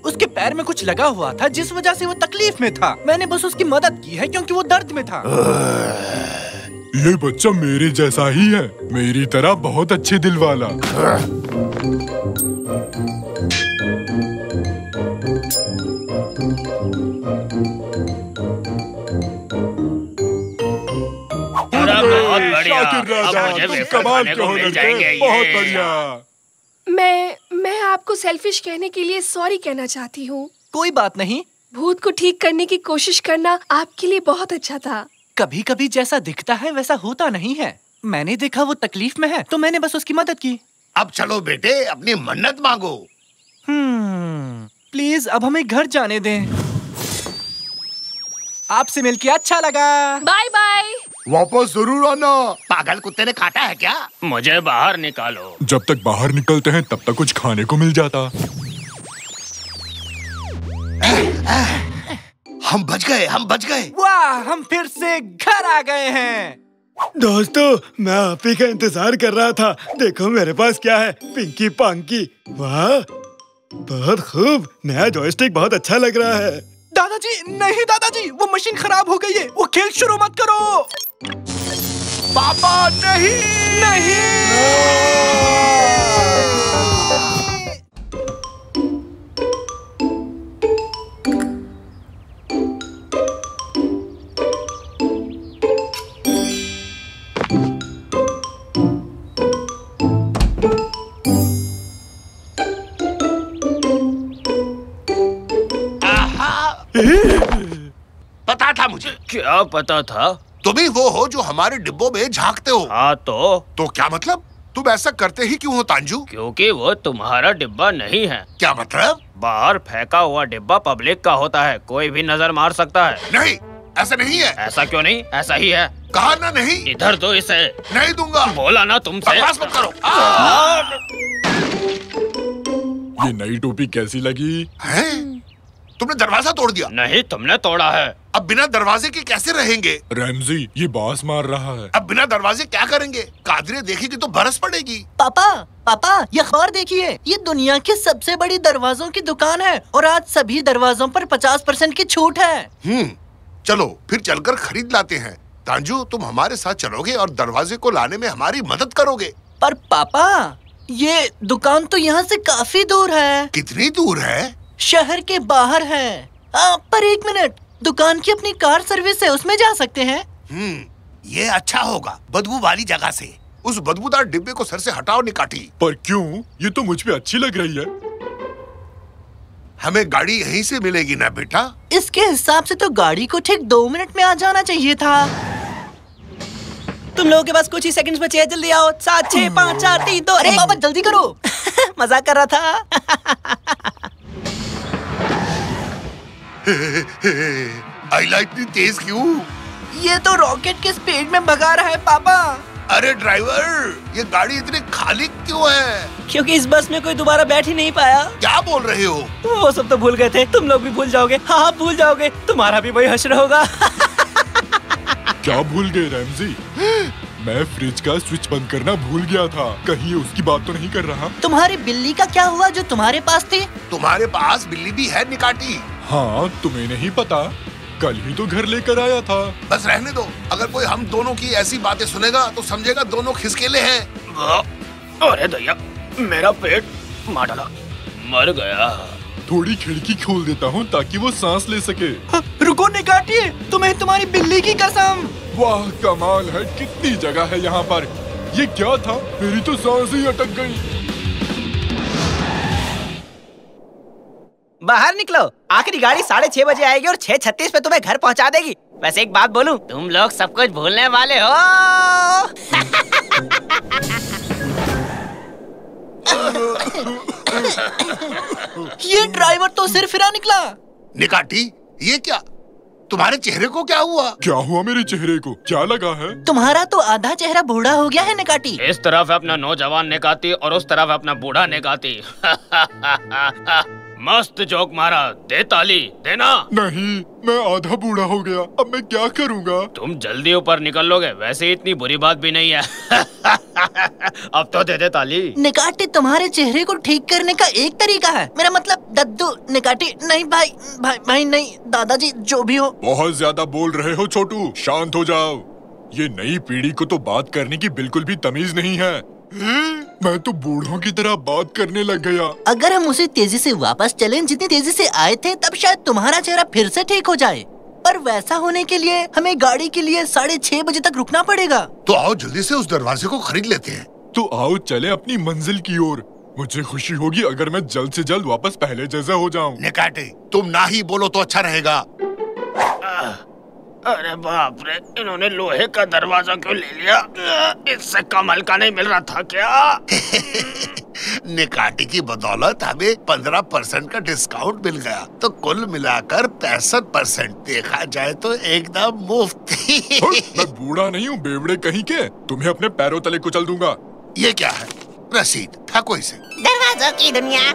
उसके पैर में कुछ लगा हुआ था जिस वजह से वो तकलीफ में था। मैंने बस उसकी मदद की है क्योंकि वो दर्द में था। ये बच्चा मेरे जैसा ही है, मेरी तरह बहुत अच्छे दिल वाला। बहुत बढ़िया, कमाल के हो लड़के, बहुत बढ़िया। मैं आपको सेल्फिश कहने के लिए सॉरी कहना चाहती हूँ। कोई बात नहीं। भूत को ठीक करने की कोशिश करना आपके लिए बहुत अच्छा था। कभी कभी जैसा दिखता है वैसा होता नहीं है। मैंने देखा वो तकलीफ में है तो मैंने बस उसकी मदद की। अब चलो बेटे अपनी मन्नत मांगो। प्लीज अब हमें घर जाने दें। आपसे मिलके अच्छा लगा। Bye bye. वापस जरूर आना। पागल कुत्ते ने काटा है क्या? मुझे बाहर निकालो। जब तक बाहर निकलते हैं तब तक कुछ खाने को मिल जाता। हम बच गए, हम बच गए। वाह, हम फिर से घर आ गए हैं। दोस्तों, मैं आप ही का इंतजार कर रहा था। देखो मेरे पास क्या है, पिंकी पांकी। वाह, बहुत खूब। नया जॉयस्टिक बहुत अच्छा लग रहा है। दादाजी नहीं दादाजी, वो मशीन खराब हो गई है। वो खेल शुरू मत करो। पापा नहीं, पता था मुझे। क्या पता था? तुम ही वो हो जो हमारे डिब्बों में झांकते हो। हाँ तो क्या मतलब? तुम ऐसा करते ही क्यों हो तांजू? क्योंकि वो तुम्हारा डिब्बा नहीं है। क्या मतलब? बाहर फेंका हुआ डिब्बा पब्लिक का होता है, कोई भी नजर मार सकता है। नहीं, ऐसा नहीं है। ऐसा क्यों नहीं? ऐसा ही है। कहा ना नहीं। इधर दो इसे। नहीं दूंगा। बोला ना तुमसे। बकवास मत करो। ये नई टोपी कैसी लगी? तुमने दरवाजा तोड़ दिया। नहीं, तुमने तोड़ा है। अब बिना दरवाजे के कैसे रहेंगे? रैमजी, ये बास मार रहा है। अब बिना दरवाजे क्या करेंगे? कादरे देखेगी तो बरस पड़ेगी। पापा ये खबर देखिए, ये दुनिया की सबसे बड़ी दरवाजों की दुकान है और आज सभी दरवाजों पर 50% की छूट है। चलो फिर चलकर खरीद लाते हैं। तांजू, तुम हमारे साथ चलोगे और दरवाजे को लाने में हमारी मदद करोगे। पर पापा, ये दुकान तो यहाँ से काफी दूर है। कितनी दूर है? शहर के बाहर है। पर 1 मिनट, दुकान की अपनी कार सर्विस है, उसमें जा सकते हैं। ये अच्छा होगा, बदबू वाली जगह से। उस बदबूदार डिब्बे को सर से हटाओ निकाटी। पर क्यों? ये तो मुझ पे अच्छी लग रही है। हमें गाड़ी यहीं से मिलेगी ना बेटा? इसके हिसाब से तो गाड़ी को ठीक 2 मिनट में आ जाना चाहिए था। तुम लोगों के पास कुछ ही सेकंड्स बचे हैं, जल्दी आओ। 7 6 5 4 3 2। अरे बाबा जल्दी करो। मजाक कर रहा था। आइला इतनी तेज क्यों? ये तो रॉकेट के स्पीड में भगा रहा है पापा। अरे ड्राइवर, ये गाड़ी इतनी खाली क्यों है? क्योंकि इस बस में कोई दोबारा बैठ ही नहीं पाया। क्या बोल रहे हो? वो सब तो भूल गए थे, तुम लोग भी भूल जाओगे। हाँ भूल जाओगे, तुम्हारा भी वही हश्र होगा। क्या भूल गए रैमजी? मैं फ्रिज का स्विच बंद करना भूल गया था। कहीं उसकी बात तो नहीं कर रहा? तुम्हारी बिल्ली का क्या हुआ जो तुम्हारे पास थी? तुम्हारे पास बिल्ली भी है निकाटी? हाँ, तुम्हें नहीं पता? कल ही तो घर लेकर आया था। बस रहने दो। अगर कोई हम दोनों की ऐसी बातें सुनेगा तो समझेगा दोनों खिसकेले हैं। अरे दया, मेरा पेट मार डाला, मर गया। थोड़ी खिड़की खोल देता हूँ ताकि वो सांस ले सके। रुको निकाटिए, तुम्हें तुम्हारी बिल्ली की कसम। वाह कमाल है, कितनी जगह है यहाँ पर। ये क्या था? मेरी तो सांस ही अटक गई। बाहर निकलो, आखिरी गाड़ी 6:30 बजे आएगी और 6:36 पे तुम्हें घर पहुंचा देगी। वैसे एक बात बोलूं, तुम लोग सब कुछ भूलने वाले हो। ये ड्राइवर तो सिर फिरा निकला। निकाटी, ये क्या? तुम्हारे चेहरे को क्या हुआ? क्या हुआ मेरे चेहरे को? क्या लगा है? तुम्हारा तो आधा चेहरा बूढ़ा हो गया है निकाटी। इस तरफ अपना नौजवान निकाती और उस तरफ अपना बूढ़ा निकाती। मस्त जोक मारा, दे ताली, देना। नहीं, मैं आधा बूढ़ा हो गया, अब मैं क्या करूँगा? तुम जल्दी ऊपर निकल लोगे, वैसे इतनी बुरी बात भी नहीं है। अब तो दे दे ताली। निकाटी, तुम्हारे चेहरे को ठीक करने का एक तरीका है। मेरा मतलब दद्दू। निकाटी, नहीं भाई, भाई नहीं, दादाजी जो भी हो। बहुत ज्यादा बोल रहे हो छोटू, शांत हो जाओ। ये नई पीढ़ी को तो बात करने की बिल्कुल भी तमीज नहीं है। मैं तो बूढ़ों की तरह बात करने लग गया। अगर हम उसी तेजी से वापस चलें जितनी तेजी से आए थे, तब शायद तुम्हारा चेहरा फिर से ठीक हो जाए। पर वैसा होने के लिए हमें गाड़ी के लिए 6:30 बजे तक रुकना पड़ेगा। तो आओ जल्दी से उस दरवाजे को खरीद लेते हैं। तो आओ चले अपनी मंजिल की ओर। मुझे खुशी होगी अगर मैं जल्द से जल्द वापस पहले जैसा हो जाऊं। निकाटी, तुम ना ही बोलो तो अच्छा रहेगा। अरे बाप रे, इन्होंने लोहे का दरवाजा क्यों ले लिया? इससे कम हल्का नहीं मिल रहा था क्या? निकाटी की बदौलत हमें 15% का डिस्काउंट मिल गया, तो कुल मिलाकर 65%। देखा जाए तो एकदम मुफ्त। मैं बूढ़ा नहीं हूँ बेवड़े कहीं के, तुम्हें अपने पैरों तले कुचल दूंगा। ये क्या है? रसीद, फेंको इसे। दरवाजों की दुनिया,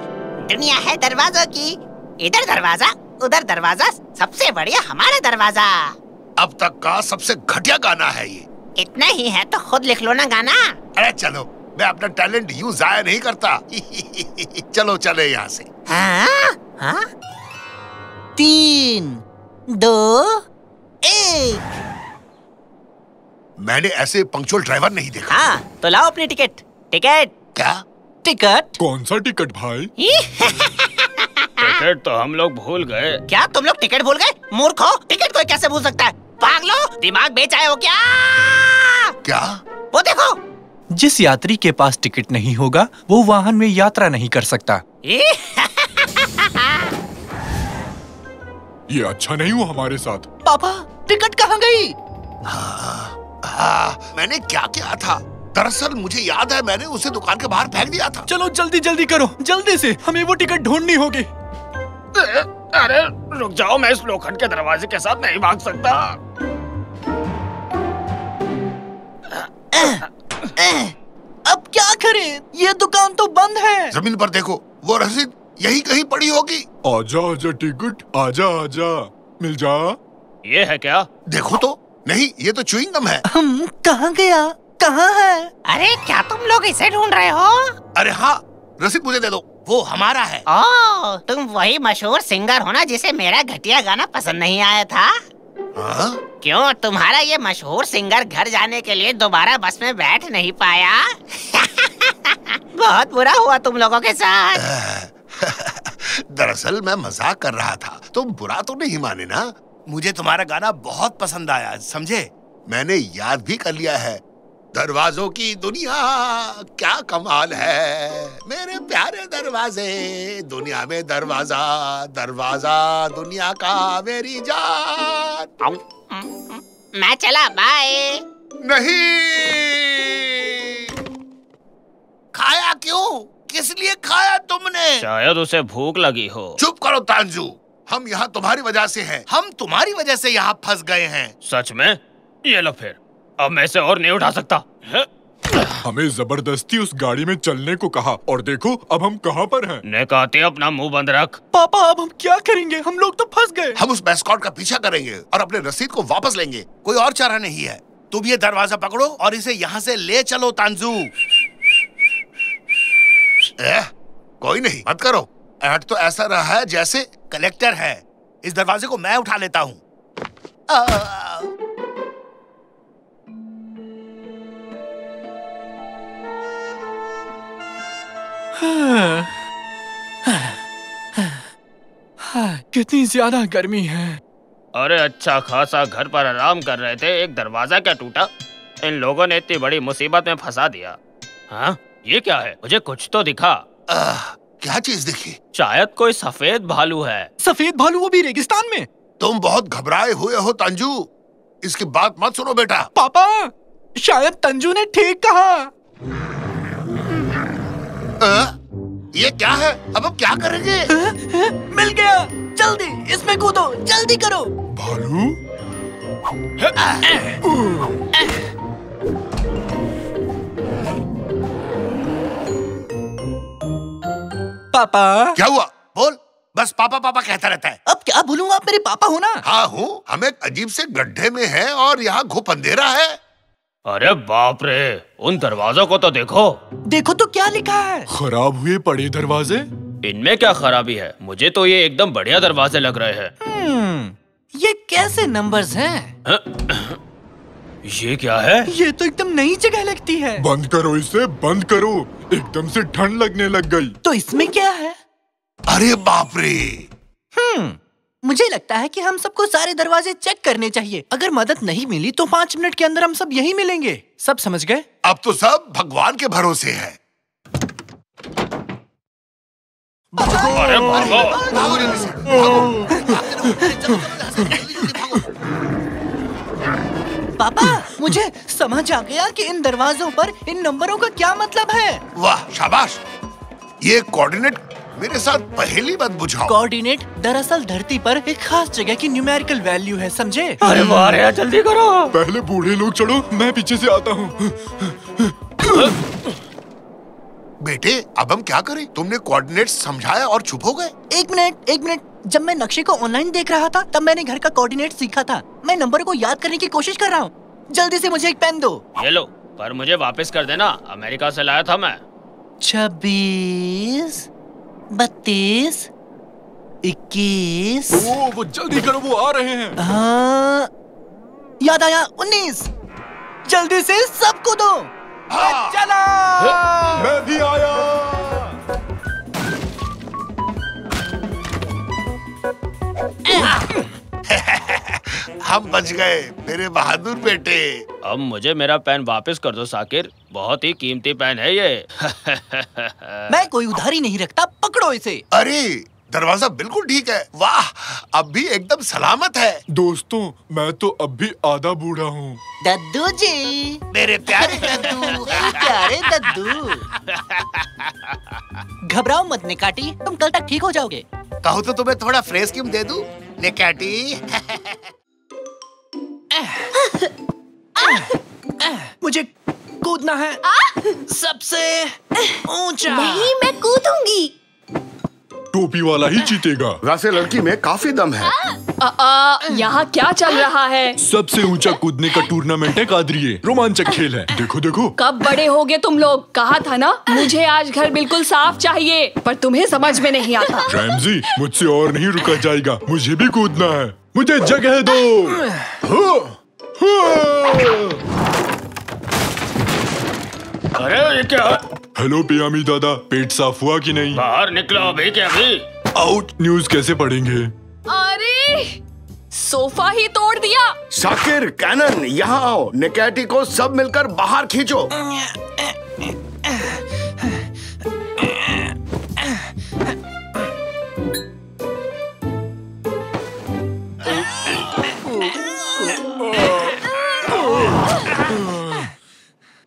दुनिया है दरवाजों की। इधर दरवाजा, उधर दरवाजा, सबसे बढ़िया हमारा दरवाजा। अब तक का सबसे घटिया गाना है ये। इतना ही है तो खुद लिख लो ना गाना। अरे चलो, मैं अपना टैलेंट यूं जाया नहीं करता। चलो चले यहाँ से। हाँ? 3, 2, 1। मैंने ऐसे पंक्चुअल ड्राइवर नहीं देखा। हाँ, तो लाओ अपनी टिकट। टिकट क्या? टिकट? कौन सा टिकट भाई? टिकट तो हम लोग भूल गए। क्या तुम लोग टिकट भूल गए? मूर्ख हो, टिकट कोई कैसे भूल सकता है? पागलो, दिमाग बेच आए हो क्या? क्या? वो देखो। जिस यात्री के पास टिकट नहीं होगा वो वाहन में यात्रा नहीं कर सकता। ये अच्छा नहीं हुआ हमारे साथ। पापा, टिकट कहाँ गई? मैंने क्या किया था? दरअसल मुझे याद है, मैंने उसे दुकान के बाहर फेंक दिया था। चलो जल्दी जल्दी करो, जल्दी से, हमें वो टिकट ढूंढनी होगी। अरे रुक जाओ, मैं इस लोखंड के दरवाजे के साथ नहीं भाग सकता। अब क्या करें? ये दुकान तो बंद है। जमीन पर देखो, वो रसीद यही कहीं पड़ी होगी। आजा आजा टिकट, आजा आजा, मिल जा। ये है क्या? देखो तो। नहीं, ये तो च्युइंग गम है। कहाँ गया? कहाँ है? अरे क्या तुम लोग इसे ढूंढ रहे हो? अरे हाँ, रसीद मुझे दे दो, वो हमारा है। ओह, तुम वही मशहूर सिंगर हो ना जिसे मेरा घटिया गाना पसंद नहीं आया था? क्यों, तुम्हारा ये मशहूर सिंगर घर जाने के लिए दोबारा बस में बैठ नहीं पाया? बहुत बुरा हुआ तुम लोगों के साथ। दरअसल मैं मजाक कर रहा था, तुम बुरा तो नहीं माने ना? मुझे तुम्हारा गाना बहुत पसंद आया, समझे? मैंने याद भी कर लिया है। दरवाजों की दुनिया क्या कमाल है, मेरे प्यारे दरवाजे, दुनिया में दरवाजा, दरवाजा दुनिया का मेरी जान। मैं चला, बाय। नहीं, खाया क्यों? किस लिए खाया तुमने? शायद उसे भूख लगी हो। चुप करो तांजू, हम यहाँ तुम्हारी वजह से हैं। हम तुम्हारी वजह से यहाँ फंस गए हैं। सच में? ये लो फिर, अब मैं इसे और नहीं उठा सकता। हमें जबरदस्ती उस गाड़ी में चलने को कहा और देखो अब हम कहाँ पर हैं। निकाती, अपना मुंह बंद रख। पापा, अब हम क्या करेंगे? हम लोग तो फंस गए। हम उस मैस्कॉट का पीछा करेंगे और अपने रसीद को वापस लेंगे, कोई और चारा नहीं है। तुम ये दरवाजा पकड़ो और इसे यहाँ से ले चलो तांजू। कोई नहीं, मत करो। ऐड तो ऐसा रहा है जैसे कलेक्टर है। इस दरवाजे को मैं उठा लेता हूँ। कितनी ज्यादा गर्मी है। अरे अच्छा खासा घर पर आराम कर रहे थे, एक दरवाजा क्या टूटा? इन लोगों ने इतनी बड़ी मुसीबत में फंसा दिया। हाँ, ये क्या है? मुझे कुछ तो दिखा। क्या चीज दिखी? शायद कोई सफेद भालू है। सफेद भालू, वो भी रेगिस्तान में? तुम बहुत घबराए हुए हो तंजू, इसकी बात मत सुनो बेटा। पापा, शायद तंजू ने ठीक कहा। ये क्या है? अब हम क्या करेंगे? मिल गया, जल्दी इसमें कूदो, जल्दी करो। भालू? पापा। क्या हुआ? बोल। बस पापा पापा कहता रहता है। अब क्या बोलूंगा, आप मेरे पापा हो ना? हाँ हूँ। हम एक अजीब से गड्ढे में हैं और यहाँ घुप अंधेरा है। अरे बाप रे, उन दरवाजों को तो देखो। देखो तो क्या लिखा है? खराब हुए पड़े दरवाजे। इनमें क्या खराबी है? मुझे तो ये एकदम बढ़िया दरवाजे लग रहे हैं। ये कैसे नंबर्स हैं? ये क्या है? ये तो एकदम नई जगह लगती है। बंद करो इसे, बंद करो। एकदम से ठंड लगने लग गई। तो इसमें क्या है? अरे बाप रे। मुझे लगता है कि हम सबको सारे दरवाजे चेक करने चाहिए। अगर मदद नहीं मिली तो 5 मिनट के अंदर हम सब यहीं मिलेंगे। सब समझ गए? अब तो सब भगवान के भरोसे है। अरे पापा, मुझे समझ आ गया कि इन दरवाजों पर इन नंबरों का क्या मतलब है। वाह, शाबाश। ये कोऑर्डिनेट मेरे साथ पहेली मत बुझाओ। कोऑर्डिनेट दरअसल धरती पर एक खास जगह की न्यूमेरिकल वैल्यू है, समझे? अरे वाह यार, जल्दी करो। पहले बूढ़े लोग चढ़ो, मैं पीछे से आता हूँ। बेटे, अब हम क्या करें? तुमने कोऑर्डिनेट समझाया और चुप हो गए। एक मिनट। जब मैं नक्शे को ऑनलाइन देख रहा था तब मैंने घर का कोऑर्डिनेट सीखा था। मैं नंबर को याद करने की कोशिश कर रहा हूँ। जल्दी से मुझे एक पेन दो। ये लो, पर मुझे वापस कर देना, अमेरिका से लाया था मैं। 26, 32, 21। वो जल्दी करो, वो आ रहे हैं। हाँ, याद आया, 19। जल्दी से सबको दो। चला। मैं भी आया। हम बच गए मेरे बहादुर बेटे। अब मुझे मेरा पेन वापस कर दो साकिर, बहुत ही कीमती पेन है ये। मैं कोई उधारी नहीं रखता, पकड़ो इसे। अरे, दरवाजा बिल्कुल ठीक है। वाह, अब भी एकदम सलामत है। दोस्तों, मैं तो अब भी आधा बूढ़ा हूँ। दद्दू जी, मेरे प्यारे दद्दू। प्यारे दद्दू। घबराओ मत निकाटी, तुम कल तक ठीक हो जाओगे। कहो तो तुम्हें थोड़ा फ्रेश क्रीम दे दूं, निकाटी? मुझे कूदना है सबसे ऊंचा। नहीं, मैं कूदूंगी। टोपी वाला ही जीतेगा। वैसे लड़की में काफी दम है। यहाँ क्या चल रहा है? सबसे ऊंचा कूदने का टूर्नामेंट है कादरिए। रोमांचक खेल है, देखो देखो। कब बड़े होगे तुम लोग? कहा था ना, मुझे आज घर बिल्कुल साफ चाहिए, पर तुम्हें समझ में नहीं आता। रैमजी, मुझसे और नहीं रुका जाएगा, मुझे भी कूदना है। मुझे जगह दो। अरे ये क्या? हेलो पियामी दादा, पेट साफ हुआ कि नहीं? बाहर निकलो अभी के अभी। आउट। न्यूज़ कैसे पढ़ेंगे? अरे, सोफा ही तोड़ दिया। शाकिर, कैनन, यहाँ आओ। निकैटी को सब मिलकर बाहर खींचो।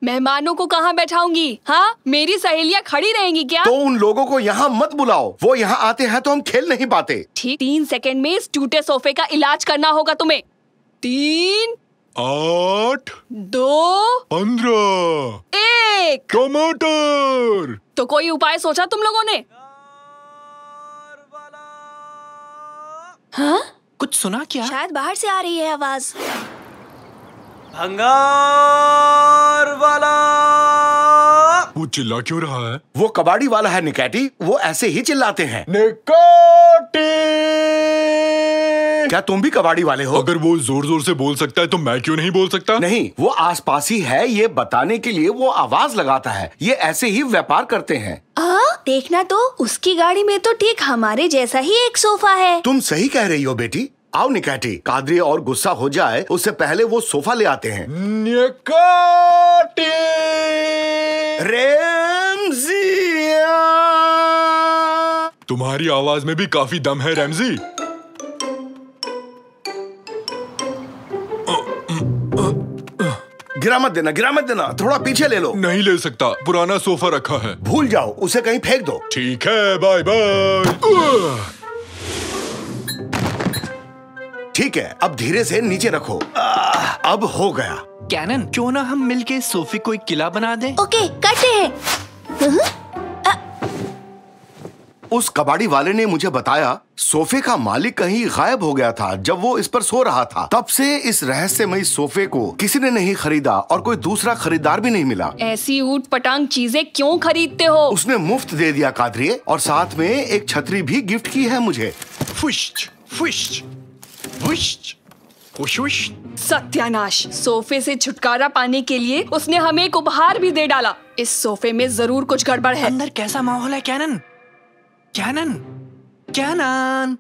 मेहमानों को कहाँ बैठाऊंगी? हाँ, मेरी सहेलियाँ खड़ी रहेंगी क्या? तो उन लोगों को यहाँ मत बुलाओ, वो यहाँ आते हैं तो हम खेल नहीं पाते। ठीक 3 सेकंड में इस टूटे सोफे का इलाज करना होगा तुम्हें। 3, 8, 2, 15, 1। टमाटर। तो कोई उपाय सोचा तुम लोगों ने? हाँ? कुछ सुना क्या? शायद बाहर से आ रही है आवाज। भंगार वाला। वो चिल्ला क्यों रहा है? वो कबाड़ी वाला है निकैटी, वो ऐसे ही चिल्लाते हैं। निकैटी! क्या तुम भी कबाड़ी वाले हो? अगर वो जोर जोर से बोल सकता है तो मैं क्यों नहीं बोल सकता? नहीं, वो आसपास ही है, ये बताने के लिए वो आवाज लगाता है। ये ऐसे ही व्यापार करते हैं। देखना तो, उसकी गाड़ी में तो ठीक हमारे जैसा ही एक सोफा है। तुम सही कह रही हो बेटी। आओ निकैटी, कादरी और गुस्सा हो जाए उससे पहले वो सोफा ले आते हैं। निकैटी! रैमज़ी! तुम्हारी आवाज में भी काफी दम है रैमज़ी। गिरा मत देना, थोड़ा पीछे ले लो। नहीं ले सकता, पुराना सोफा रखा है। भूल जाओ, उसे कहीं फेंक दो। ठीक है, बाय बाय। ठीक है, अब धीरे से नीचे रखो। अब हो गया। कैनन, क्यों ना हम मिलके सोफे को एक किला बना दें? ओके, करते हैं। उस कबाड़ी वाले ने मुझे बताया सोफे का मालिक कहीं गायब हो गया था जब वो इस पर सो रहा था। तब से इस रहस्यमयी सोफे को किसी ने नहीं खरीदा और कोई दूसरा खरीदार भी नहीं मिला। ऐसी ऊट पटांग चीजें क्यों खरीदते हो? उसने मुफ्त दे दिया कादरिए, और साथ में एक छतरी भी गिफ्ट की है मुझे। फुश्च, फुश्च, फुश्च, फुश्च। सत्यानाश! सोफे से छुटकारा पाने के लिए उसने हमें एक उपहार भी दे डाला। इस सोफे में जरूर कुछ गड़बड़ है। अंदर कैसा माहौल है कैनन? कैनन, कैनन,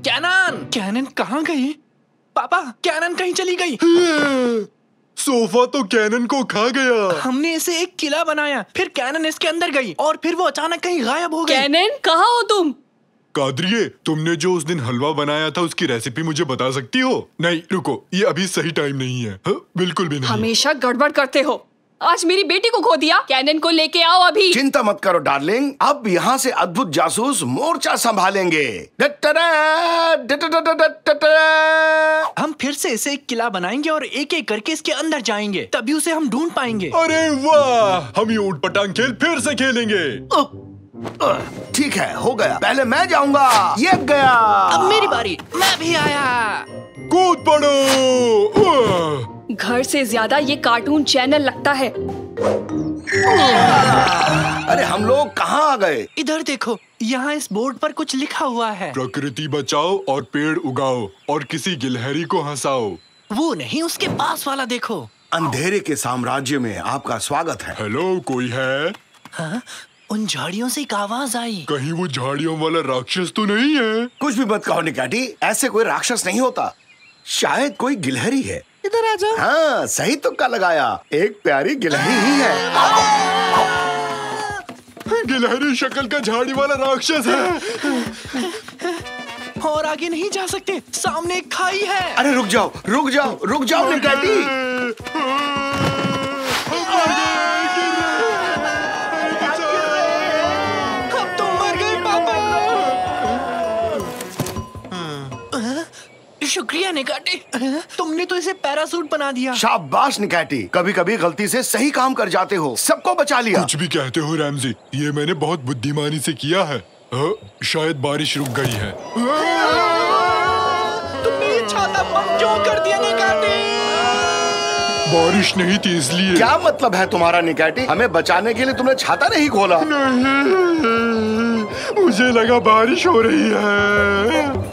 कैनन, कैनन कहाँ गई? पापा, कैनन कहीं चली गई। सोफा तो कैनन को खा गया। हमने इसे एक किला बनाया, फिर कैनन इसके अंदर गई और फिर वो अचानक कहीं गायब हो गई। कैनन, कहाँ हो तुम? कादरिए, तुमने जो उस दिन हलवा बनाया था उसकी रेसिपी मुझे बता सकती हो? नहीं, रुको, ये अभी सही टाइम नहीं है। बिल्कुल भी नहीं। हमेशा गड़बड़ करते हो। आज मेरी बेटी को खो दिया। कैनन को लेके आओ अभी। चिंता मत करो डार्लिंग, अब यहाँ से अद्भुत जासूस मोर्चा संभालेंगे। हम फिर से इसे एक किला बनाएंगे और एक एक करके इसके अंदर जाएंगे, तभी उसे हम ढूंढ पाएंगे। अरे वाह, हम ये ऊट पटांग खेल फिर से खेलेंगे। ठीक है, हो गया। पहले मैं जाऊंगा। ये गया। अब मेरी बारी, मैं भी आया। कूद पड़ो। घर से ज्यादा ये कार्टून चैनल लगता है। अरे हम लोग कहाँ आ गए? इधर देखो, यहाँ इस बोर्ड पर कुछ लिखा हुआ है। प्रकृति बचाओ और पेड़ उगाओ और किसी गिलहरी को हंसाओ। वो नहीं, उसके पास वाला देखो। अंधेरे के साम्राज्य में आपका स्वागत है। हेलो, कोई है? हाँ? उन झाड़ियों से एक आवाज आई। कहीं वो झाड़ियों वाला राक्षस तो नहीं है? कुछ भी मत कहो निकैटी, ऐसे कोई राक्षस नहीं होता। शायद कोई गिलहरी है। इधर आ जाओ। हाँ, सही तुक्का लगाया, एक प्यारी गिलहरी ही है। गिलहरी शक्ल का झाड़ी वाला राक्षस है। और आगे नहीं जा सकते, सामने एक खाई है। अरे रुक जाओ निकैटी। अब तो मर गए पापा। शुक्रिया निकैटी, तुमने तो इसे पैरासूट बना दिया। शाबाश निकैटी, कभी कभी गलती से सही काम कर जाते हो, सबको बचा लिया। कुछ भी कहते हो रैमज़ी, ये मैंने बहुत बुद्धिमानी से किया है। शायद बारिश रुक गई है। तुमने ये छाता बंद क्यों कर दिया निकैटी? बारिश नहीं थी इसलिए। क्या मतलब है तुम्हारा निकैटी? हमें बचाने के लिए तुमने छाता नहीं खोला? नहीं, मुझे लगा बारिश हो रही है।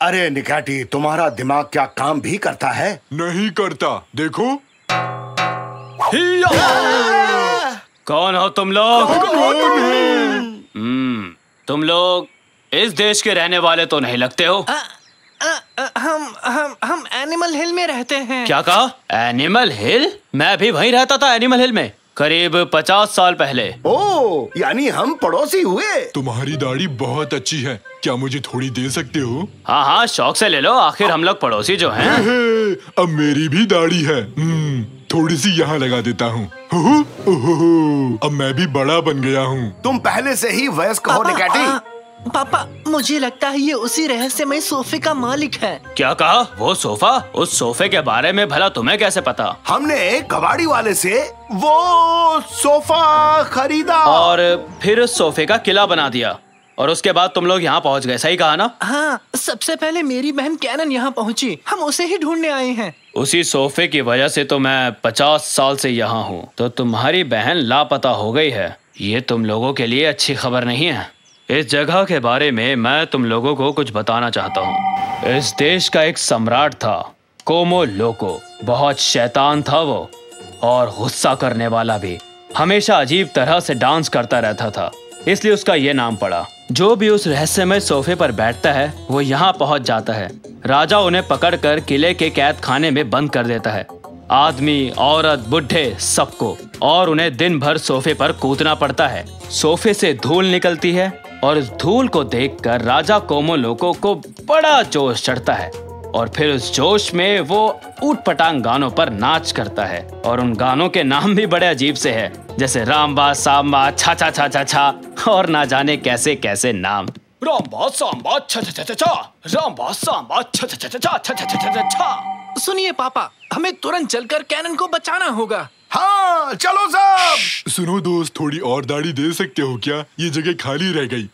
अरे निकैटी, तुम्हारा दिमाग क्या काम भी करता है? नहीं करता, देखो। कौन हो तुम लोग? तुम लोग इस देश के रहने वाले तो नहीं लगते हो। हम एनिमल हिल में रहते हैं। क्या कहा? एनिमल हिल? मैं भी वहीं रहता था, एनिमल हिल में, करीब 50 साल पहले। ओह, यानी हम पड़ोसी हुए। तुम्हारी दाढ़ी बहुत अच्छी है, क्या मुझे थोड़ी दे सकते हो? हाँ हाँ, शौक से ले लो, आखिर हम लोग पड़ोसी जो हैं। अब मेरी भी दाढ़ी है, थोड़ी सी यहाँ लगा देता हूँ। अब मैं भी बड़ा बन गया हूँ। तुम पहले से ही वयस्क हो निकैटी। पापा, मुझे लगता है ये उसी रहस्यमय सोफे का मालिक है। क्या कहा? वो सोफा? उस सोफे के बारे में भला तुम्हें कैसे पता? हमने कबाड़ी वाले से वो सोफा खरीदा और फिर उस सोफे का किला बना दिया। और उसके बाद तुम लोग यहाँ पहुँच गए, सही कहा ना? हाँ, सबसे पहले मेरी बहन कैनन यहाँ पहुँची, हम उसे ही ढूंढने आए हैं। उसी सोफे की वजह से तो मैं 50 साल से यहाँ हूँ। तो तुम्हारी बहन लापता हो गई है, ये तुम लोगों के लिए अच्छी खबर नहीं है। इस जगह के बारे में मैं तुम लोगों को कुछ बताना चाहता हूँ। इस देश का एक सम्राट था, कोमो लोको। बहुत शैतान था वो, और गुस्सा करने वाला भी। हमेशा अजीब तरह से डांस करता रहता था, इसलिए उसका ये नाम पड़ा। जो भी उस रहस्यमय सोफे पर बैठता है वो यहाँ पहुँच जाता है। राजा उन्हें पकड़कर किले के कैद खाने में बंद कर देता है, आदमी, औरत, बुढ़े, सबको, और उन्हें दिन भर सोफे पर कूदना पड़ता है। सोफे से धूल निकलती है और उस धूल को देखकर राजा कोमो लोको को बड़ा जोश चढ़ता है, और फिर उस जोश में वो ऊट-पटांग गानों पर नाच करता है। और उन गानों के नाम भी बड़े अजीब से हैं, जैसे रामबा, सांबा, छा छा छा छा छा, और ना जाने कैसे कैसे नाम। रामबा सांबा छा छा छा छा, रामबा सांबा छा छा छा छा छा छा छा छा। सुनिए पापा, हमें तुरंत चलकर कैनन को बचाना होगा। हाँ, चलो सब। सुनो दोस्त, थोड़ी और दाढ़ी दे सकते हो क्या? ये जगह खाली रह गई।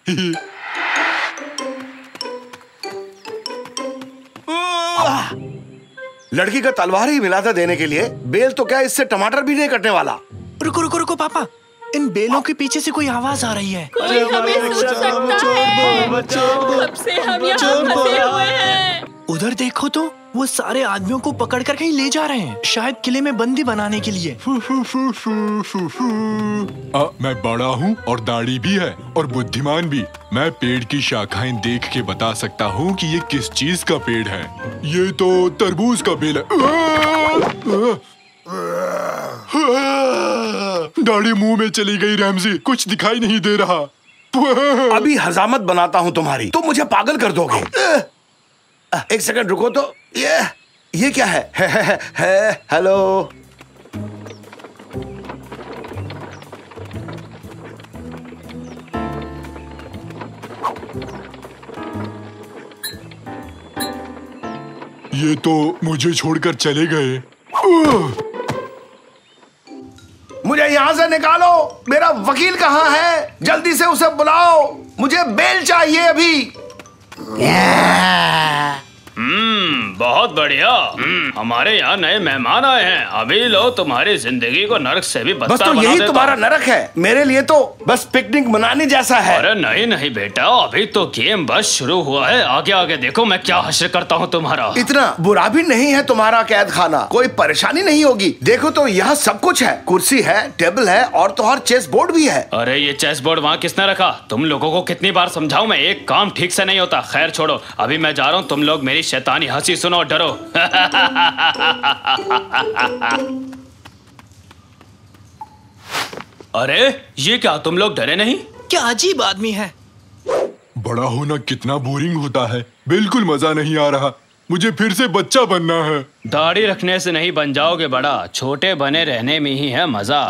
लड़की का तलवार ही मिला था देने के लिए, बेल तो क्या इससे टमाटर भी नहीं कटने वाला। रुको रुको रुको पापा, इन बेलों के पीछे से कोई आवाज आ रही है। कोई हमें सुन सकता है। कब से हम यहाँ फंसे हुए हैं। उधर देखो तो, वो सारे आदमियों को पकड़कर कहीं ले जा रहे हैं, शायद किले में बंदी बनाने के लिए। मैं बड़ा हूँ और दाढ़ी भी है और बुद्धिमान भी। मैं पेड़ की शाखाएं देख के बता सकता हूँ कि ये किस चीज का पेड़ है। ये तो तरबूज का बेल है। दाढ़ी मुंह में चली गई रैमजी, कुछ दिखाई नहीं दे रहा। अभी हजामत बनाता हूँ तुम्हारी, तो मुझे पागल कर दोगे। एक सेकंड रुको तो, ये क्या है? हेलो। ये तो मुझे छोड़कर चले गए। मुझे यहाँ से निकालो। मेरा वकील कहाँ है? जल्दी से उसे बुलाओ, मुझे बेल चाहिए अभी। बहुत बढ़िया। हमारे यहाँ नए मेहमान आए हैं। अभी लो तुम्हारी जिंदगी को नरक से भी बदतर बना देता। यही तुम्हारा नरक है, मेरे लिए तो बस पिकनिक मनाने जैसा है। अरे नहीं नहीं बेटा, अभी तो गेम बस शुरू हुआ है। आगे आगे देखो मैं क्या हश्र करता हूँ तुम्हारा। इतना बुरा भी नहीं है तुम्हारा कैद खाना, कोई परेशानी नहीं होगी। देखो तो यहाँ सब कुछ है, कुर्सी है, टेबल है और तो और चेस बोर्ड भी है। अरे ये चेस बोर्ड वहाँ किसने रखा? तुम लोगों को कितनी बार समझाऊं मैं, एक काम ठीक से नहीं होता। खैर छोड़ो, अभी मैं जा रहा हूँ। तुम लोग मेरी शैतानी हंसी सुनो और डरो। अरे ये क्या, तुम लोग डरे नहीं? क्या अजीब आदमी है। बड़ा होना कितना बोरिंग होता है, बिल्कुल मजा नहीं आ रहा। मुझे फिर से बच्चा बनना है। दाढ़ी रखने से नहीं बन जाओगे बड़ा, छोटे बने रहने में ही है मजा।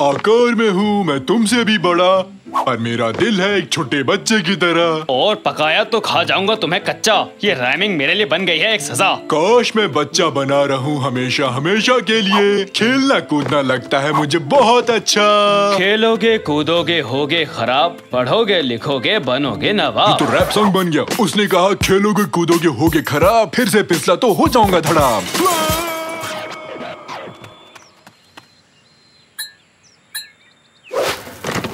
आकार में हूँ मैं तुमसे भी बड़ा, पर मेरा दिल है एक छोटे बच्चे की तरह। और पकाया तो खा जाऊंगा तुम्हें कच्चा। ये राइमिंग मेरे लिए बन गई है एक सजा। काश मैं बच्चा बना रहूं हमेशा हमेशा के लिए। खेलना कूदना लगता है मुझे बहुत अच्छा। खेलोगे कूदोगे होगे खराब, पढ़ोगे लिखोगे बनोगे नवाब। तो रैप सॉन्ग बन गया। उसने कहा खेलोगे कूदोगे होगे खराब, फिर से फिसला तो हो जाऊंगा धड़ाम।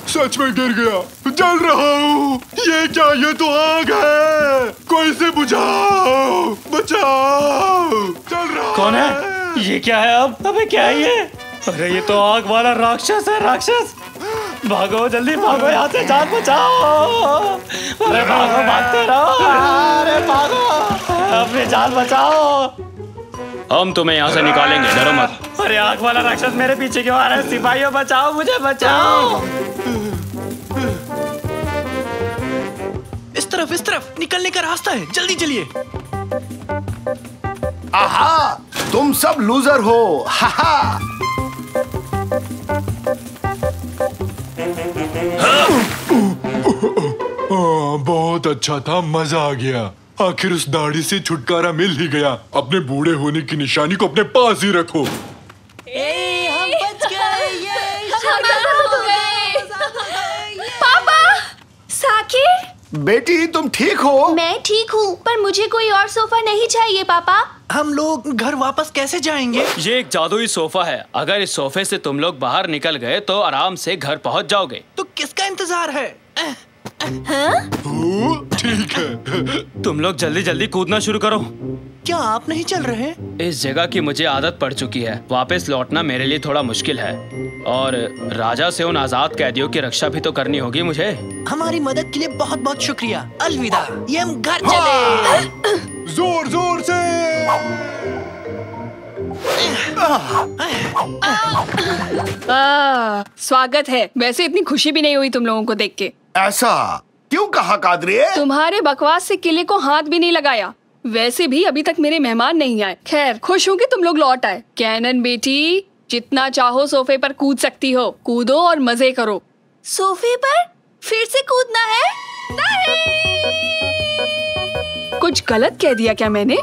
सच में गिर गया, जल रहा हूँ। ये क्या, ये तो आग है। कोई से बुझाओ, बचाओ, जल रहा। कौन है? ये क्या है अब? अबे क्या है ये? अरे ये तो आग वाला राक्षस है, राक्षस। भागो जल्दी भागो यहाँ से, जान बचाओ। अरे भागो, भागते रहो। अरे भागो, अपनी जान बचाओ। हम तुम्हें यहाँ से निकालेंगे, डरो मत। अरे आग वाला राक्षस मेरे पीछे क्यों आ रहा है? सिपाहियों बचाओ, मुझे बचाओ। इस तरफ निकलने का रास्ता है, जल्दी चलिए। आहा, तुम सब लूजर हो। हाहा। बहुत अच्छा था, मजा आ गया। आखिर उस दाढ़ी से छुटकारा मिल ही गया। अपने बूढ़े होने की निशानी को अपने पास ही रखो। हम बच गए, हम हो गए। पापा, साकिर, बेटी तुम ठीक हो? मैं ठीक हूँ, पर मुझे कोई और सोफा नहीं चाहिए पापा। हम लोग घर वापस कैसे जाएंगे? ये एक जादुई सोफा है। अगर इस सोफे से तुम लोग बाहर निकल गए तो आराम से घर पहुंच जाओगे। तो किसका इंतजार है? ठीक है। तुम लोग जल्दी जल्दी कूदना शुरू करो। क्या आप नहीं चल रहे? इस जगह की मुझे आदत पड़ चुकी है। वापस लौटना मेरे लिए थोड़ा मुश्किल है और राजा से उन आजाद कैदियों की रक्षा भी तो करनी होगी मुझे। हमारी मदद के लिए बहुत बहुत शुक्रिया। अलविदा। ये हम घर चले। जोर जोर से। स्वागत है। वैसे इतनी खुशी भी नहीं हुई तुम लोगों को देख के। ऐसा क्यों कहा कादरे? तुम्हारे बकवास से किले को हाथ भी नहीं लगाया। वैसे भी अभी तक मेरे मेहमान नहीं आए। खैर, खुश हूँ कि तुम लोग लौट आए। कैनन बेटी, जितना चाहो सोफे पर कूद सकती हो। कूदो और मजे करो। सोफे पर फिर से कूदना है? नहीं! कुछ गलत कह दिया क्या मैंने?